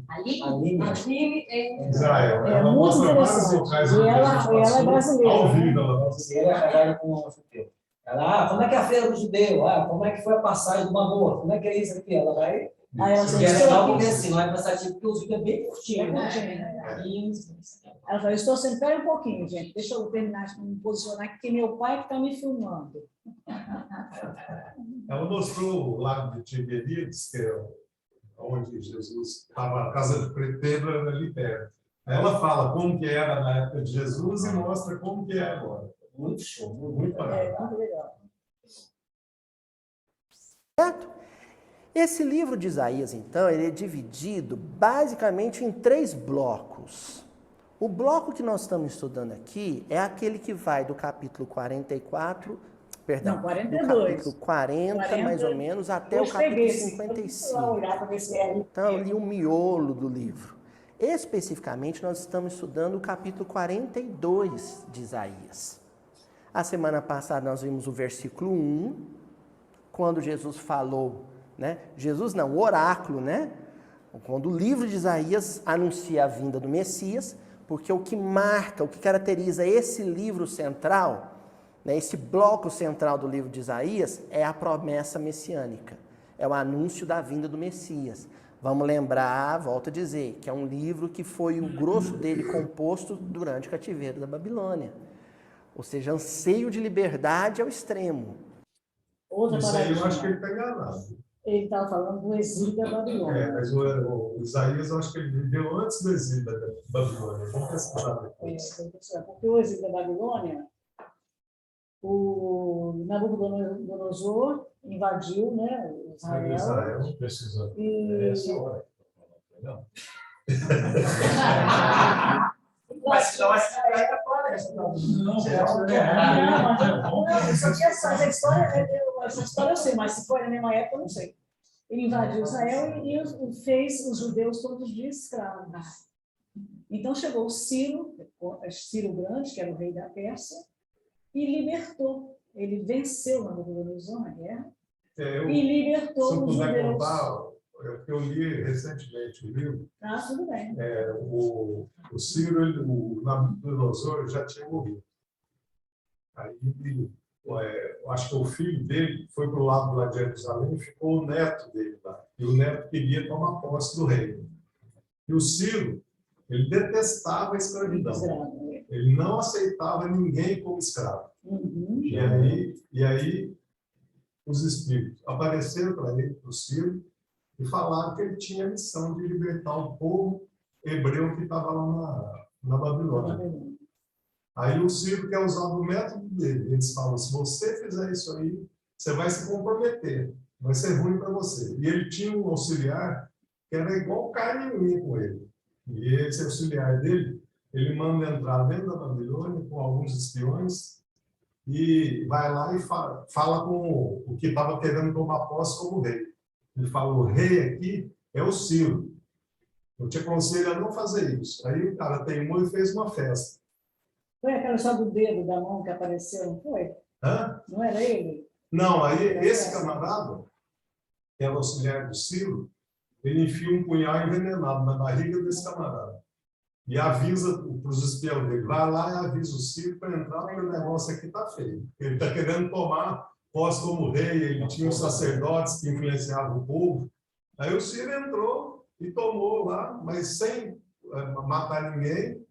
Aline Israel. É Ela muito mostra vários interessante. locais. E ela é brasileira. Ao vivo, ela Você é casada com um judeu. Ela, como é que é a feira do judeu? Como é que foi a passagem do Mamor? Como é que é isso aqui? Ela vai... Aí ela E é legal porque assim, não é cansativo, porque os vídeos é bem curtinho, né? Ela falou, estou sendo, pera um pouquinho, gente, deixa eu terminar de me posicionar aqui, que meu pai que está me filmando. Ela mostrou o lago de Tiberíades, que é onde Jesus estava, a casa de Pedro era ali perto. Aí ela fala como que era na época de Jesus e mostra como que é agora. Muito show, Muito bacana. Muito legal. Certo? Esse livro de Isaías, então, ele é dividido basicamente em 3 blocos. O bloco que nós estamos estudando aqui é aquele que vai do capítulo 44, perdão, Não, 42. do capítulo 40, mais ou menos, até o capítulo 55. Então, eu li o miolo do livro. Especificamente, nós estamos estudando o capítulo 42 de Isaías. A semana passada nós vimos o versículo 1, quando Jesus falou, né? Jesus não, o oráculo, né? Quando o livro de Isaías anuncia a vinda do Messias, porque o que marca, o que caracteriza esse livro central, né, esse bloco central do livro de Isaías, é a promessa messiânica, é o anúncio da vinda do Messias. Vamos lembrar, volto a dizer, que é um livro que foi o grosso dele composto durante o cativeiro da Babilônia. Ou seja, anseio de liberdade ao extremo. Isso aí eu acho que ele está enganado. Ele estava falando do exílio da Babilônia. Mas o Isaías, eu acho que ele viveu antes do exílio da Babilônia. Vamos pesquisar depois. Porque o exílio da Babilônia, o Nabucodonosor invadiu, né, Israel. Precisando. E... Essa hora. Não. Mas não é floresta. Essa história eu sei, mas se foi na mesma época, eu não sei. Ele invadiu Israel e fez os judeus todos de escravos. Então chegou o Ciro Grande, que era o rei da Pérsia, e libertou. Ele venceu Nabucodonosor na guerra e libertou os judeus. Contar, eu li recentemente o livro. Ah, tudo bem. O Ciro, o Nabucodonosor já tinha morrido. Aí, eu acho que o filho dele foi para o lado lá de Jerusalém e ficou o neto dele lá. E o neto queria tomar posse do reino. E o Ciro, ele detestava a escravidão. Ele não aceitava ninguém como escravo. Uhum. E aí os espíritos apareceram para ele, para o Ciro, e falaram que ele tinha a missão de libertar o povo hebreu que estava lá na Babilônia. Aí o Ciro quer usar o método dele. Eles falam, se você fizer isso aí, você vai se comprometer. Vai ser ruim para você. E ele tinha um auxiliar que era igual carne e unha com ele. E esse auxiliar dele, ele manda entrar dentro da Babilônia com alguns espiões e vai lá e fala com o que estava querendo tomar posse como rei. Ele fala, o rei aqui é o Ciro. Eu te aconselho a não fazer isso. Aí o cara teimou e fez uma festa. Foi aquela só do dedo da mão que apareceu, não foi? Hã? Não era ele? Não, aí esse camarada, que era o auxiliar do Ciro, ele enfia um punhal envenenado na barriga desse camarada. E avisa para os espiões dele, vai lá e avisa o Ciro para entrar, porque o negócio aqui está feio. Ele está querendo tomar posse como rei, ele tinha os sacerdotes que influenciavam o povo. Aí o Ciro entrou e tomou lá, mas sem matar ninguém,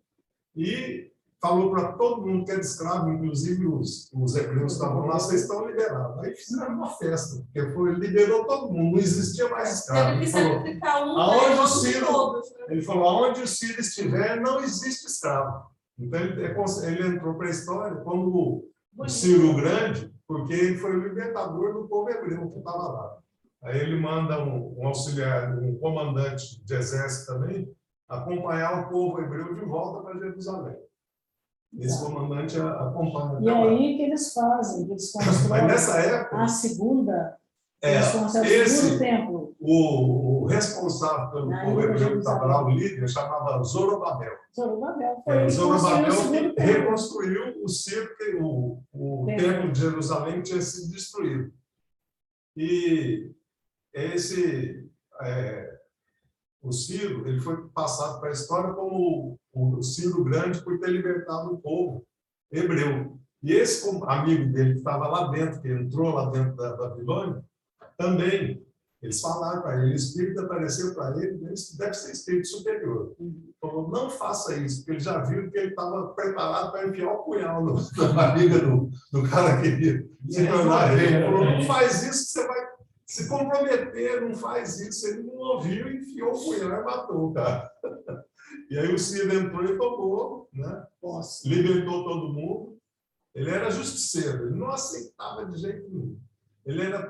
e falou para todo mundo que era escravo, inclusive os hebreus que estavam lá, vocês estão liberados. Aí fizeram uma festa, porque ele liberou todo mundo, não existia mais escravo. Teve que sacrificar um aonde o de Ciro, todos. ele falou, aonde o Ciro estiver, não existe escravo. Então ele entrou para a história como o Ciro Grande, porque ele foi o libertador do povo hebreu que estava lá. Aí ele manda um auxiliar, um comandante de exército também, acompanhar o povo hebreu de volta para Jerusalém. Esse comandante acompanha. E aí que eles fazem, que eles constroem. Mas nessa época, a segunda, eles constroem o segundo templo. O responsável pelo povo hebreu que estava lá, o líder, chamava Zorobabel. Zorobabel foi Zorobabel reconstruiu o circo, o templo de Jerusalém que tinha sido destruído. E o Ciro, ele foi passado para a história como o Ciro Grande por ter libertado o povo hebreu. E esse amigo dele que estava lá dentro, que entrou lá dentro da Babilônia, também, eles falaram para ele, o Espírito apareceu para ele, deve ser Espírito superior. Falou, não faça isso, porque ele já viu que ele estava preparado para enfiar o punhal na barriga do cara que queria se tornar rei. Ele falou, não faz isso que você vai se comprometer, não faz isso. Ele não ouviu, enfiou o punhal e matou o cara. E aí o Ciro entrou e tomou, né? Libertou todo mundo. Ele era justiceiro, ele não aceitava de jeito nenhum. Ele era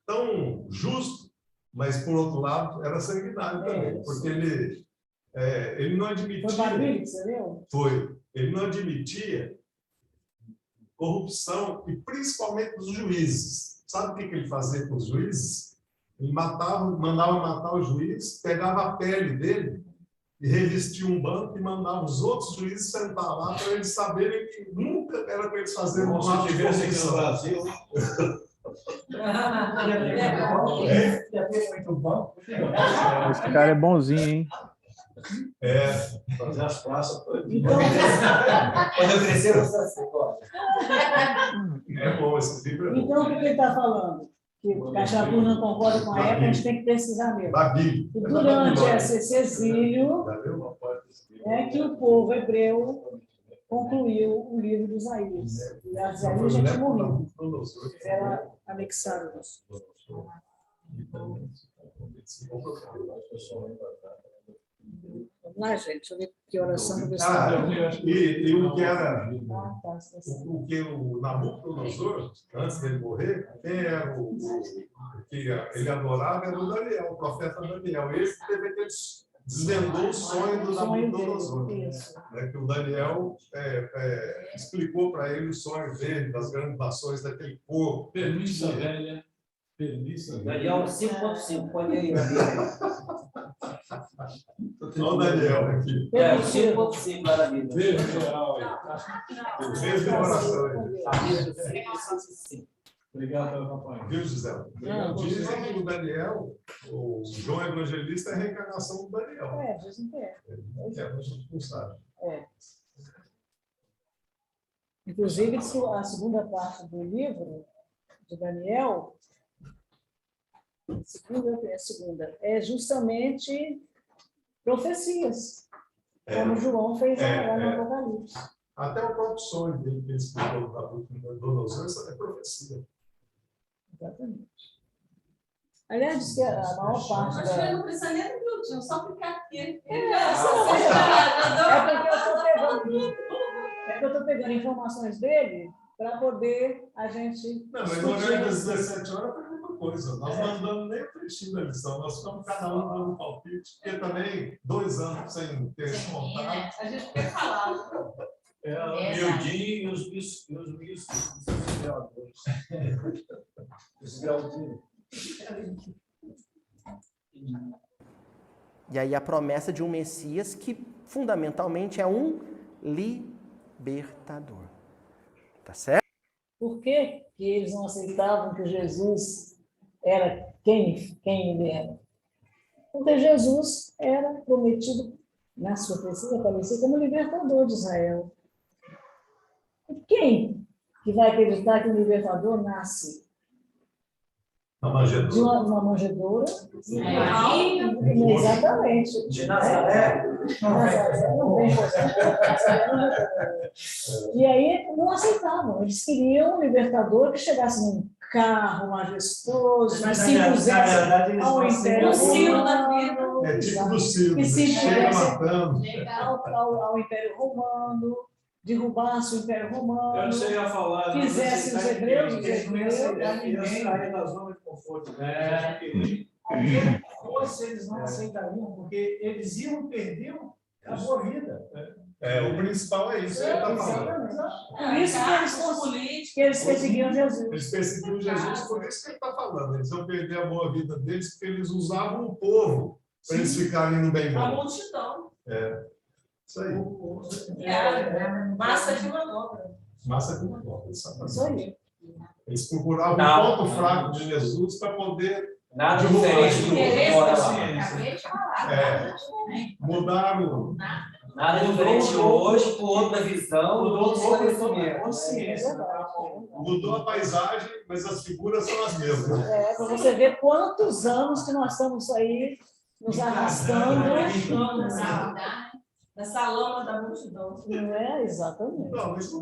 tão justo, mas, por outro lado, era sanguinário também, porque ele não admitia... Foi barulho, você viu? Foi. Ele não admitia corrupção, e principalmente dos juízes. Sabe o que ele fazia com os juízes? Ele mandava matar o juiz, pegava a pele dele e revestia um banco e mandava os outros juízes sentar lá para eles saberem que nunca era para eles fazerem um ato de corrupção. No Brasil. Esse cara é bonzinho, hein? Fazer as praças todas. Então, Quando eu crescer, eu vou ser sacerdote. É bom esse livro. então, o que ele está falando? Que o Cachapu não concorda com a época, a gente tem que pesquisar mesmo. Babi. E durante esse exílio, é que o povo hebreu concluiu o livro de Isaías. E Isaías já tinha morrido. Era anexado. Vamos lá, gente. Deixa eu ver que oração que eu E o que era Ah, tá. o que o Nabucodonosor, antes dele morrer, quem era o que ele adorava era o Daniel, o profeta Daniel. Esse teve que desvendou o sonho do Nabucodonosor. Né, que o Daniel explicou para ele o sonho dele, das grandes nações daquele povo. Permissa velha. Permissa velha. Daniel 5.5, pode ir. Olha o Daniel aqui. É, 5.5 lá na Bíblia. Veja geral aí. Veja o coração aí. A Bíblia 5.5. Obrigado pela campanha. Viu, Gisela? Dizem que o Daniel, o João Evangelista, é a reencarnação do Daniel. Dizem que é. A gente não sabe. Inclusive, a segunda parte do livro de Daniel, segunda, é justamente profecias, como João fez lá no Apocalipse. Até o próprio sonho dele que ele explicou da Nabucodonosor é profecia. Exatamente. Aliás, diz que a maior parte Acho que ele da... não precisa nem do minutinho, só ficar aqui. É porque eu estou pegando informações dele para poder a gente... Não, mas no horário das 17 horas foi a mesma coisa. Nós não andamos nem o trechinho da lição, nós ficamos cada um dando palpite, porque também 2 anos sem ter contato. A gente quer falar. O miudinho e os os graudinhos. E aí a promessa de um Messias que fundamentalmente é um libertador. Tá certo? Por que eles não aceitavam que Jesus era quem ele era? Porque Jesus era prometido na sua pessoa, aparecer como libertador de Israel. Quem que vai acreditar que o libertador nasce de uma manjedoura? Exatamente. De Nazaré? Nazaré não vem. E aí não aceitavam. Eles queriam um libertador que chegasse num carro majestoso, que se impusesse ao Império Romano. É tipo do Ciro, que se chega impusesse matando. ao Império Romano, derrubasse o Império Romano. Eu não sei a falar. Fizesse os hebreus, Ninguém sair da zona de conforto. Fosse, eles não aceitariam, porque eles iam perder a boa vida. O principal é isso que ele está falando. Por isso que eles perseguiam Jesus. Eles perseguiam Jesus, por isso que ele está falando. Eles iam perder a boa vida deles, porque eles usavam o povo para eles ficarem no bem A bom. multidão. Isso aí. Massa de manobra. Massa de manobra, exatamente. Isso aí. Eles procuravam o ponto fraco de Jesus para poder Nada diferente do que fora lá. Acabei de falar. mudaram. Nada diferente hoje, com outra visão, Mudou esclarecimento. a consciência. Mudou a paisagem, mas as figuras são as mesmas. Para você ver quantos anos que nós estamos aí nos arrastando. Nessa lama da multidão. Não é? Exatamente.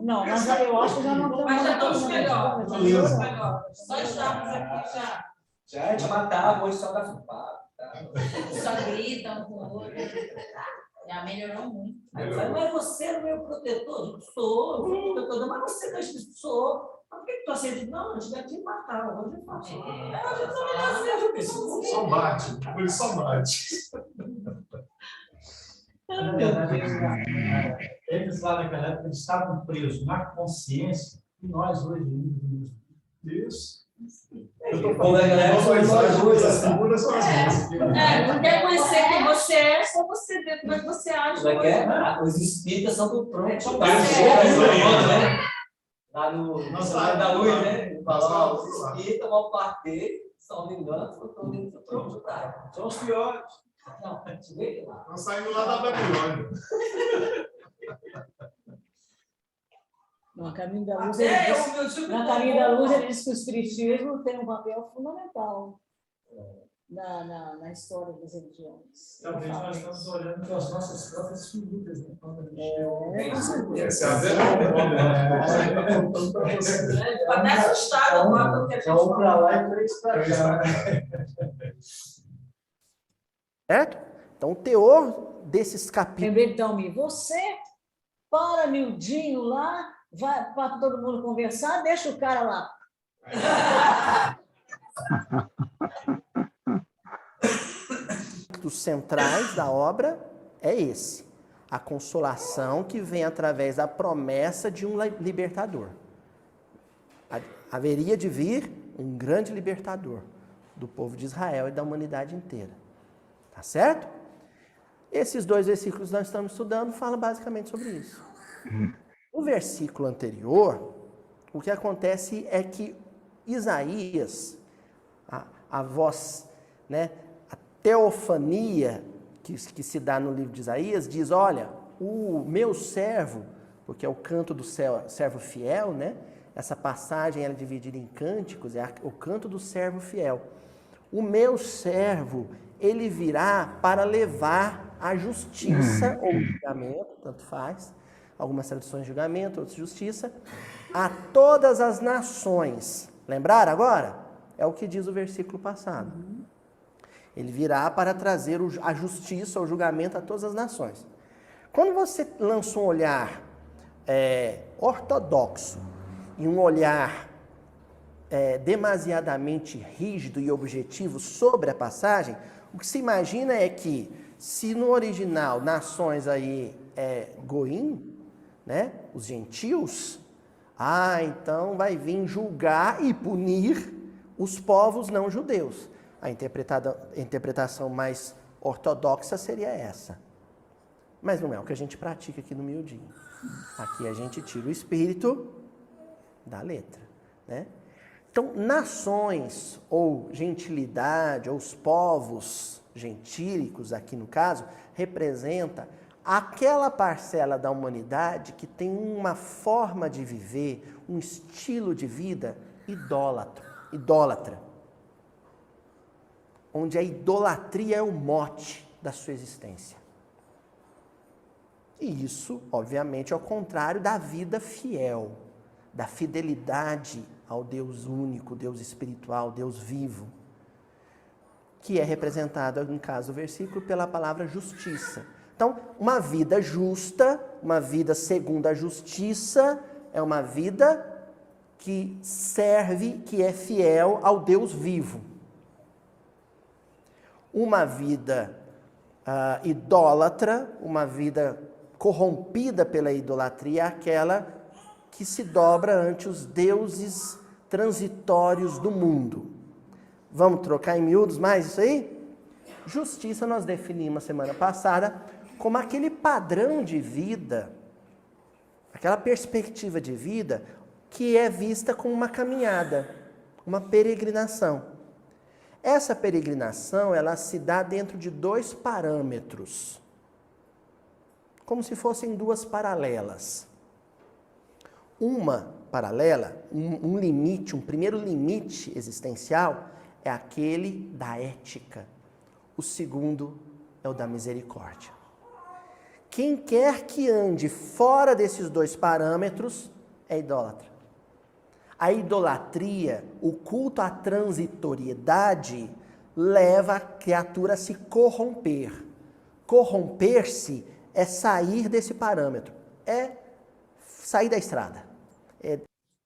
Não, mas eu acho que já não estamos. Mas já estamos melhor. Beleza. Só estamos aqui já. Já é de matar, hoje só dá chupado. Só grita um com o outro. Já melhorou muito. Aí fala, mas você é o meu protetor? Eu sou protetor, mas você não sou. Mas por que tu aceita? Não, eu já te matar, hoje eu faço. Só bate, ele só bate. Na verdade, eles lá naquela época eles estavam presos na consciência e nós hoje vivemos. Isso. As figuras são as mesmas. Não quer conhecer quem você é, só você ver como é que você age. Os espíritas são do pronto. Lá no Cidade da Luz, né? Falar, os espíritas vão partir, são vingantes, estão vindo do pronto. São os piores. Não, te veio lá. Estão saindo lá da Babilônia. No Caminho da Luz, ele diz que o Espiritismo tem um papel fundamental na história das religiões. Talvez nós estamos olhando para as nossas próprias figuras. Essa é a verdade. Estou até assustado agora com o que a gente Um para lá e 3 para cá. Certo? Então, o teor desses capítulos... Lembrei, então, você para miudinho lá, vai para todo mundo conversar, deixa o cara lá. Os centrais da obra é esse. A consolação que vem através da promessa de um libertador. Haveria de vir um grande libertador do povo de Israel e da humanidade inteira. Tá certo? Esses 2 versículos que nós estamos estudando falam basicamente sobre isso. No versículo anterior, o que acontece é que Isaías, a voz, né, a teofania que se dá no livro de Isaías, diz, olha, o meu servo, porque é o canto do servo fiel, né? Essa passagem ela é dividida em cânticos, é o canto do servo fiel. O meu servo, ele virá para levar a justiça ou julgamento, tanto faz, algumas traduções julgamento, outras justiça, a todas as nações. Lembraram agora? É o que diz o versículo passado. Ele virá para trazer a justiça ou julgamento a todas as nações. Quando você lança um olhar ortodoxo e um olhar demasiadamente rígido e objetivo sobre a passagem, o que se imagina é que, se no original nações aí é goim, né, os gentios, então vai vir julgar e punir os povos não judeus. A interpretação mais ortodoxa seria essa. Mas não é o que a gente pratica aqui no miudinho. Aqui a gente tira o espírito da letra, né? Então, nações ou gentilidade, ou os povos gentílicos, aqui no caso, representa aquela parcela da humanidade que tem uma forma de viver, um estilo de vida idólatra. Onde a idolatria é o mote da sua existência. E isso, obviamente, é o contrário da vida fiel, da fidelidade ao Deus único, Deus espiritual, Deus vivo, que é representado, no caso do versículo, pela palavra justiça. Então, uma vida justa, uma vida segundo a justiça, é uma vida que serve, que é fiel ao Deus vivo. Uma vida idólatra, uma vida corrompida pela idolatria, é aquela que se dobra ante os deuses transitórios do mundo. Vamos trocar em miúdos mais isso aí? Justiça nós definimos semana passada como aquele padrão de vida, aquela perspectiva de vida que é vista como uma caminhada, uma peregrinação. Essa peregrinação, ela se dá dentro de 2 parâmetros, como se fossem 2 paralelas. Uma paralela, um limite, um primeiro limite existencial é aquele da ética. O segundo é o da misericórdia. Quem quer que ande fora desses 2 parâmetros é idólatra. A idolatria, o culto à transitoriedade, leva a criatura a se corromper. Corromper-se é sair desse parâmetro, é sair da estrada.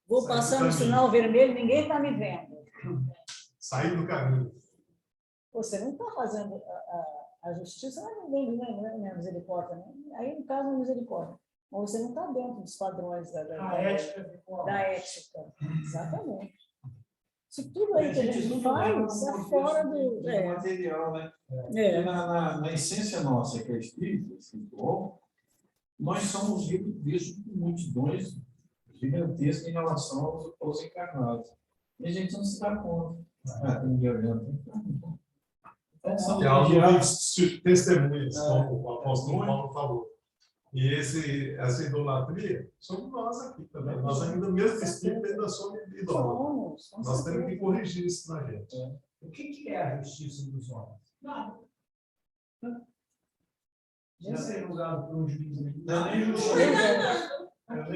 Vou passar no sinal vermelho, ninguém está me vendo. Sair do caminho. Você não está fazendo a justiça, não é a misericórdia, né? Aí, no caso, é misericórdia. Mas você não está dentro dos padrões da ética. Exatamente. Se tudo aí que a gente faz é fora do material, né? Na essência nossa, que é espírito, espiritual, nós somos vistos por multidões gigantescas em relação aos encarnados. E a gente não se dá conta. Tem violento. Tem alguns testemunhas, como o apóstolo Paulo falou. E essa idolatria somos nós aqui também. Nós ainda, mesmo espírito, ainda somos idólatras. Nós temos que corrigir isso na gente. O que é a justiça dos homens? Nada. Já ser julgado por um juiz. Não é nem justiça. A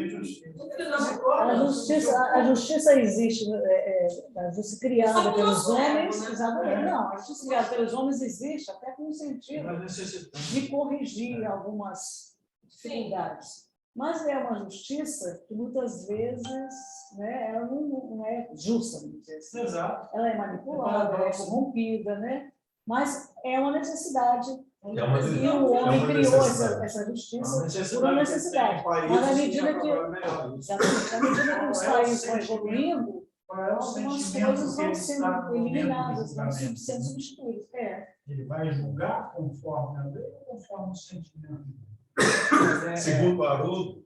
justiça existe, a justiça criada pelos homens, exatamente. Não, a justiça criada pelos homens existe até com o sentido de corrigir algumas dificuldades. Mas é uma justiça que muitas vezes, né, ela não é justa, vamos dizer assim. Exato. Ela é manipulada, ela é corrompida, né? Mas é uma necessidade. E o homem criou essa justiça por uma necessidade. Mas à medida que os países vão evoluindo, algumas coisas vão sendo eliminadas, vão sendo substituídas. Ele vai julgar conforme a lei ou conforme o sentimento? Segundo Haroldo,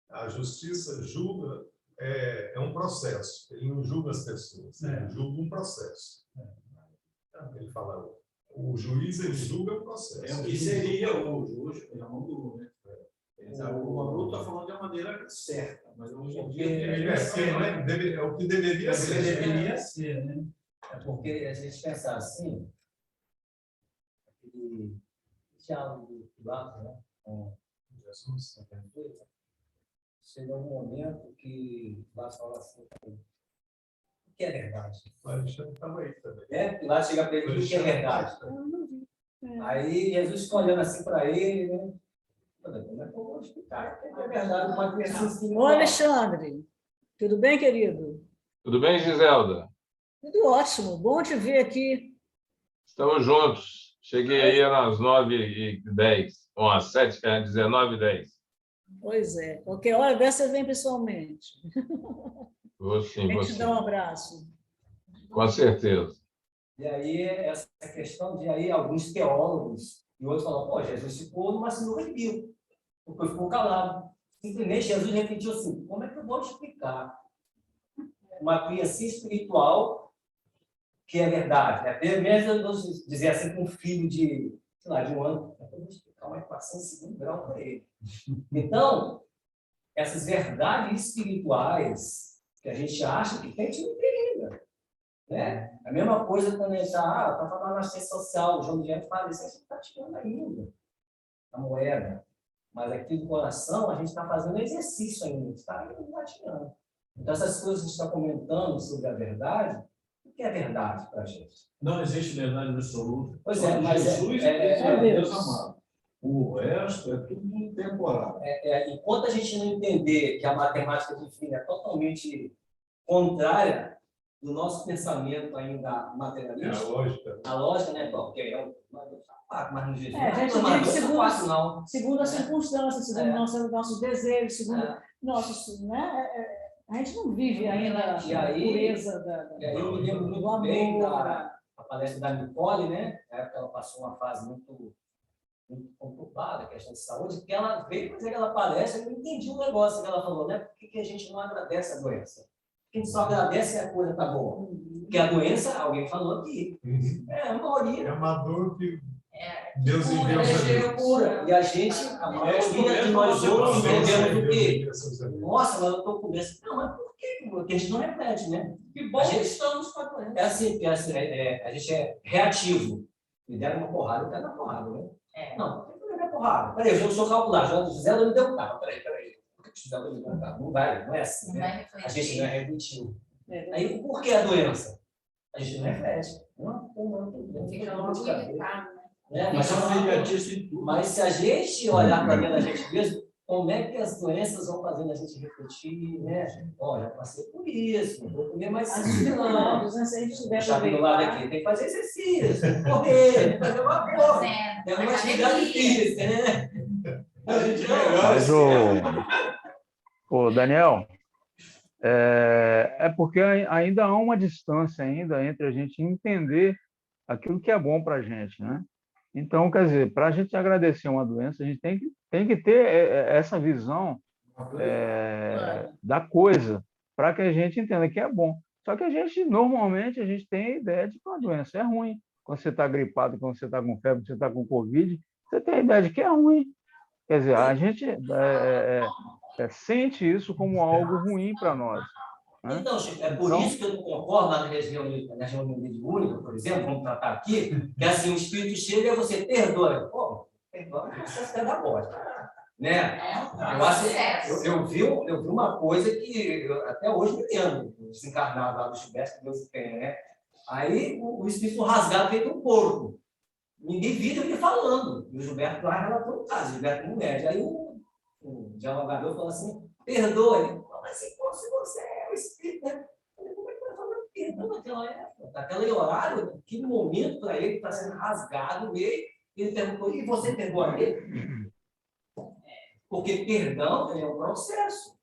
a justiça julga, é um processo. Ele não julga as pessoas, ele julga um processo. Ele fala, o juiz ele julga o processo. É o que seria hoje, pelo amor do né? O Haroldo está falando de uma maneira certa, mas hoje em dia é o que deveria ser. Deveria ser, né? É porque a gente pensar assim, aquele diálogo do Pilatos, né? Com Jesus, chega um momento que Pilatos fala assim, o que é verdade? Estava aí também. Pilatos chega para ele, o que é verdade? Aí Jesus fica olhando assim para ele, né? Como é que eu vou explicar? O que é verdade? Pode ter assim. Ô, Alexandre, tudo bem, querido? Tudo bem, Giselda? Tudo ótimo, bom te ver aqui. Estamos juntos. Cheguei aí às 9h10, ou às 19h10. Pois é, qualquer hora dessa você vem pessoalmente. Vou sim, Vem vou te sim. dar um abraço. Com certeza. E aí, essa questão de aí, alguns teólogos e outros falam, pô, Jesus ficou numa sinuca de bico, porque ficou calado. Simplesmente, Jesus repetiu assim, como é que eu vou explicar uma criança espiritual que é verdade? É mesmo eu dizer assim com um filho de, sei lá, de um ano, eu vou explicar uma equação de segundo grau para ele. Então, essas verdades espirituais que a gente acha que tem, a gente não tem ainda. Né? A mesma coisa quando a gente está falando na ciência social, o João de Gente fala isso, a gente está tirando ainda a moeda. Mas aqui do coração, a gente está fazendo exercício ainda, a gente está tirando. Então, essas coisas que a gente está comentando sobre a verdade, o que é verdade para a gente? Não existe verdade absoluta. Pois é, mas Jesus é Deus amado. O resto é tudo temporário. Enquanto a gente não entender que a matemática divina é totalmente contrária do nosso pensamento ainda materialista, a lógica, né? Porque mas no Jesus A gente não vive não. segundo as circunstâncias, segundo nossos desejos, segundo nossos, né? A gente não vive ainda a pureza E aí eu me lembro muito bem da palestra da Nicole, né? Ela passou uma fase muito conturbada, questão de saúde, que ela veio fazer aquela palestra e eu não entendi o negócio que ela falou, né? Por que a gente não agradece a doença? Porque a gente só agradece a coisa tá boa. Porque a doença, alguém falou aqui, a maioria. É uma dor que Deus enviou a cura. E a gente, a maioria de nós outros, entendemos o quê? Nossa, mas eu estou com doença. Não, mas por quê? Porque a gente não reflete, né? Que bom que estamos com a doença. É assim, porque a gente é reativo. Me deram uma porrada, eu quero uma porrada, né? Não, por que eu quero porrada? Peraí, eu sou calcular. José não me deu um carro. Peraí. José não me deu um carro. Não vai, não é assim, né? A gente não é refletivo. Aí, por que a doença? A gente não reflete. Fica logo irritado, né? Mas se a gente olhar para dentro da gente mesmo, como é que as doenças vão fazendo a gente refletir, né? Olha, passei por isso, vou comer mais não. Se a gente tiver puxar do lado aqui, tem que fazer exercício, tem que correr, tem que fazer uma coisa, tem uma atividade física, né? Mas o Daniel, é porque ainda há uma distância ainda entre a gente entender aquilo que é bom para a gente, né? Então, quer dizer, para a gente agradecer uma doença, a gente tem que ter essa visão da coisa, para que a gente entenda que é bom. Só que normalmente, a gente tem a ideia de que uma doença é ruim. Quando você está gripado, quando você está com febre, quando você está com Covid, você tem a ideia de que é ruim. Quer dizer, a gente sente isso como algo ruim para nós. Né? Então, Chico, é por isso que eu não concordo na região mediúnica, por exemplo, vamos tratar aqui, que assim, o espírito chega e você perdoa. Pô, perdoa é um processo pedagógico. né? Eu acho eu vi uma coisa que até hoje me lembro, desencarnado lá do Gilberto, que Deus o tenha, né? Aí o espírito rasgado feito um porco. Ninguém viu ele falando. E o Gilberto lá relatou o caso, o Gilberto não mede. Aí o dialogador falou assim, perdoa. Ele falou, mas se você é o espírito, né? Eu falei, como é que vai falar perdão naquela época? Naquele horário, aquele momento para ele está sendo rasgado meio. Ele perguntou, e você perdoa ele? Porque perdão é um processo.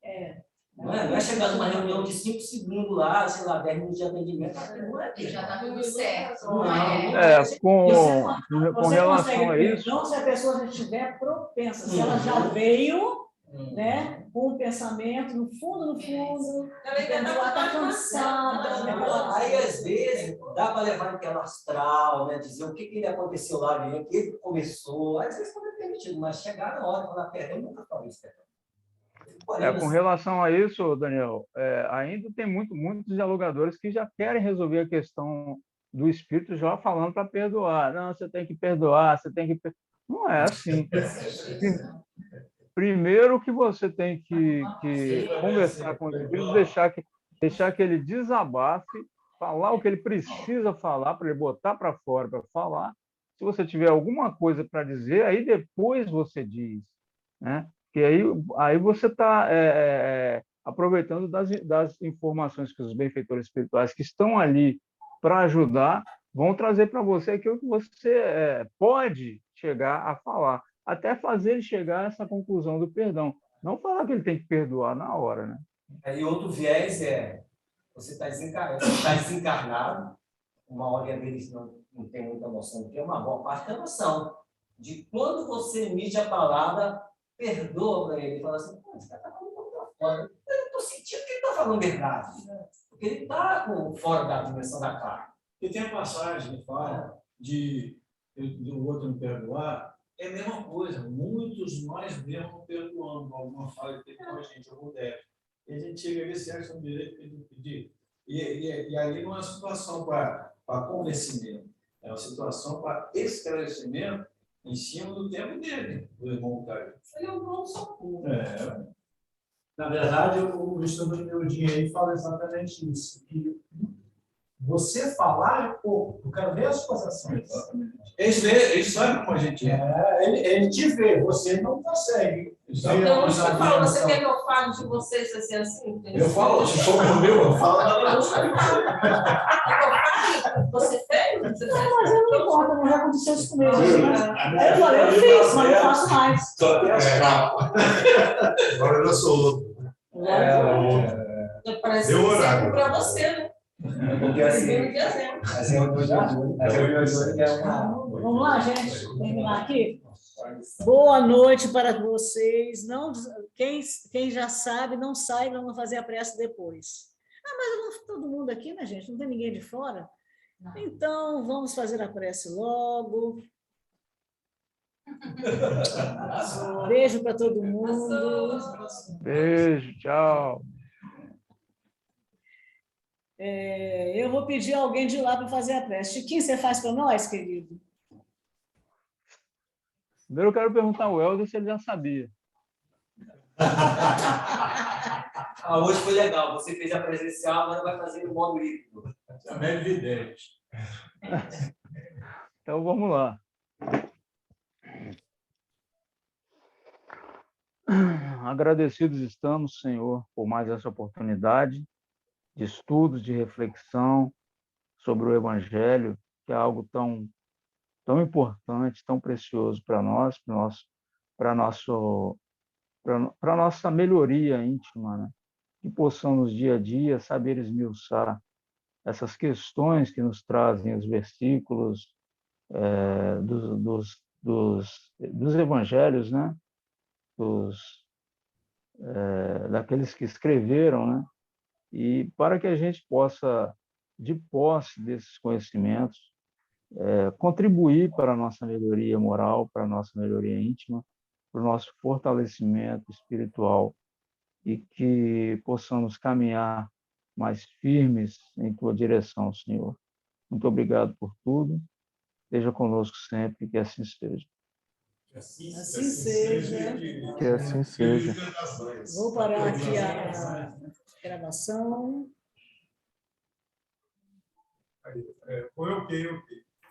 Não é chegar numa reunião de 5 segundos lá, sei lá, 10 minutos de atendimento, não é Já está tudo certo. Com relação a isso. Não, se a pessoa já estiver propensa, se ela já veio, né, com o pensamento no fundo, ela está cansada. Aí, às vezes, dá para levar aquela astral, né, dizer o que ele aconteceu lá dentro, o que ele começou. Às vezes pode ter permitido, mas chegar na hora, falar, perdão, eu nunca falei isso, perdão. Com relação a isso, Daniel, ainda tem muitos dialogadores que já querem resolver a questão do espírito já falando para perdoar. Não, você tem que perdoar, você tem que... Não é assim. Primeiro que você tem que conversar com o espírito, deixar que ele desabafe, falar o que ele precisa falar, para ele botar para fora para falar. Se você tiver alguma coisa para dizer, aí depois você diz, né? Que aí você está aproveitando das informações que os benfeitores espirituais que estão ali para ajudar vão trazer para você aquilo que você pode chegar a falar, até fazer ele chegar a essa conclusão do perdão. Não falar que ele tem que perdoar na hora, né? E outro viés você está desencarnado, uma maioria deles não tem muita noção do que é, uma boa parte da noção de quando você emite a palavra perdoa para ele, fala assim, esse cara está falando outra forma. Eu não estou sentindo que ele está falando verdade, porque ele está fora da dimensão da carne. E tem a passagem que fala do outro não perdoar, é a mesma coisa. Muitos nós mesmos não perdoamos alguma falha que teve com a gente, algum débito. E a gente chega a ver se acha um direito de pedir. E ali não é uma situação para convencimento, é uma situação para esclarecimento em cima do tempo dele, do irmão Caio. Ele é um bom socorro. Na verdade, o estudo do meu dia aí fala exatamente isso. Que você falar é pouco. Eu quero ver as suas ações. Ele sabe como a gente é. Ele te vê, você não consegue. Então, você quer que eu fale de você se você é assim? Eu falo, se for o meu, eu falo. Você fez? Não, mas eu não importa, não já aconteceu isso comigo. Eu falei, eu fiz, mas não faço mais. Agora eu já sou outro. Parece Deu horário para você, né? Porque assim, Vamos lá, gente, terminar aqui? Boa noite para vocês. Não, quem já sabe, não sai, vamos fazer a prece depois. Mas todo mundo aqui, né, gente? Não tem ninguém de fora? Então, vamos fazer a prece logo. Beijo para todo mundo. Beijo, tchau. Eu vou pedir alguém de lá para fazer a prece. Chiquinho, você faz para nós, querido? Primeiro eu quero perguntar ao Helder se ele já sabia. Hoje foi legal, você fez a presencial, agora vai fazer no modo híbrido. Também é evidente. Então vamos lá. Agradecidos estamos, Senhor, por mais essa oportunidade de estudos, de reflexão sobre o Evangelho, que é algo tão importante, tão precioso para nós, para nossa melhoria íntima, né? Que possamos dia a dia saber esmiuçar essas questões que nos trazem os versículos dos Evangelhos, né? Daqueles que escreveram, né? E para que a gente possa, de posse desses conhecimentos, contribuir para a nossa melhoria moral, para a nossa melhoria íntima, para o nosso fortalecimento espiritual e que possamos caminhar mais firmes em Tua direção, Senhor. Muito obrigado por tudo. Esteja conosco sempre, que assim seja. Assim seja. Que assim seja. Vou parar aqui a gravação. Foi ok.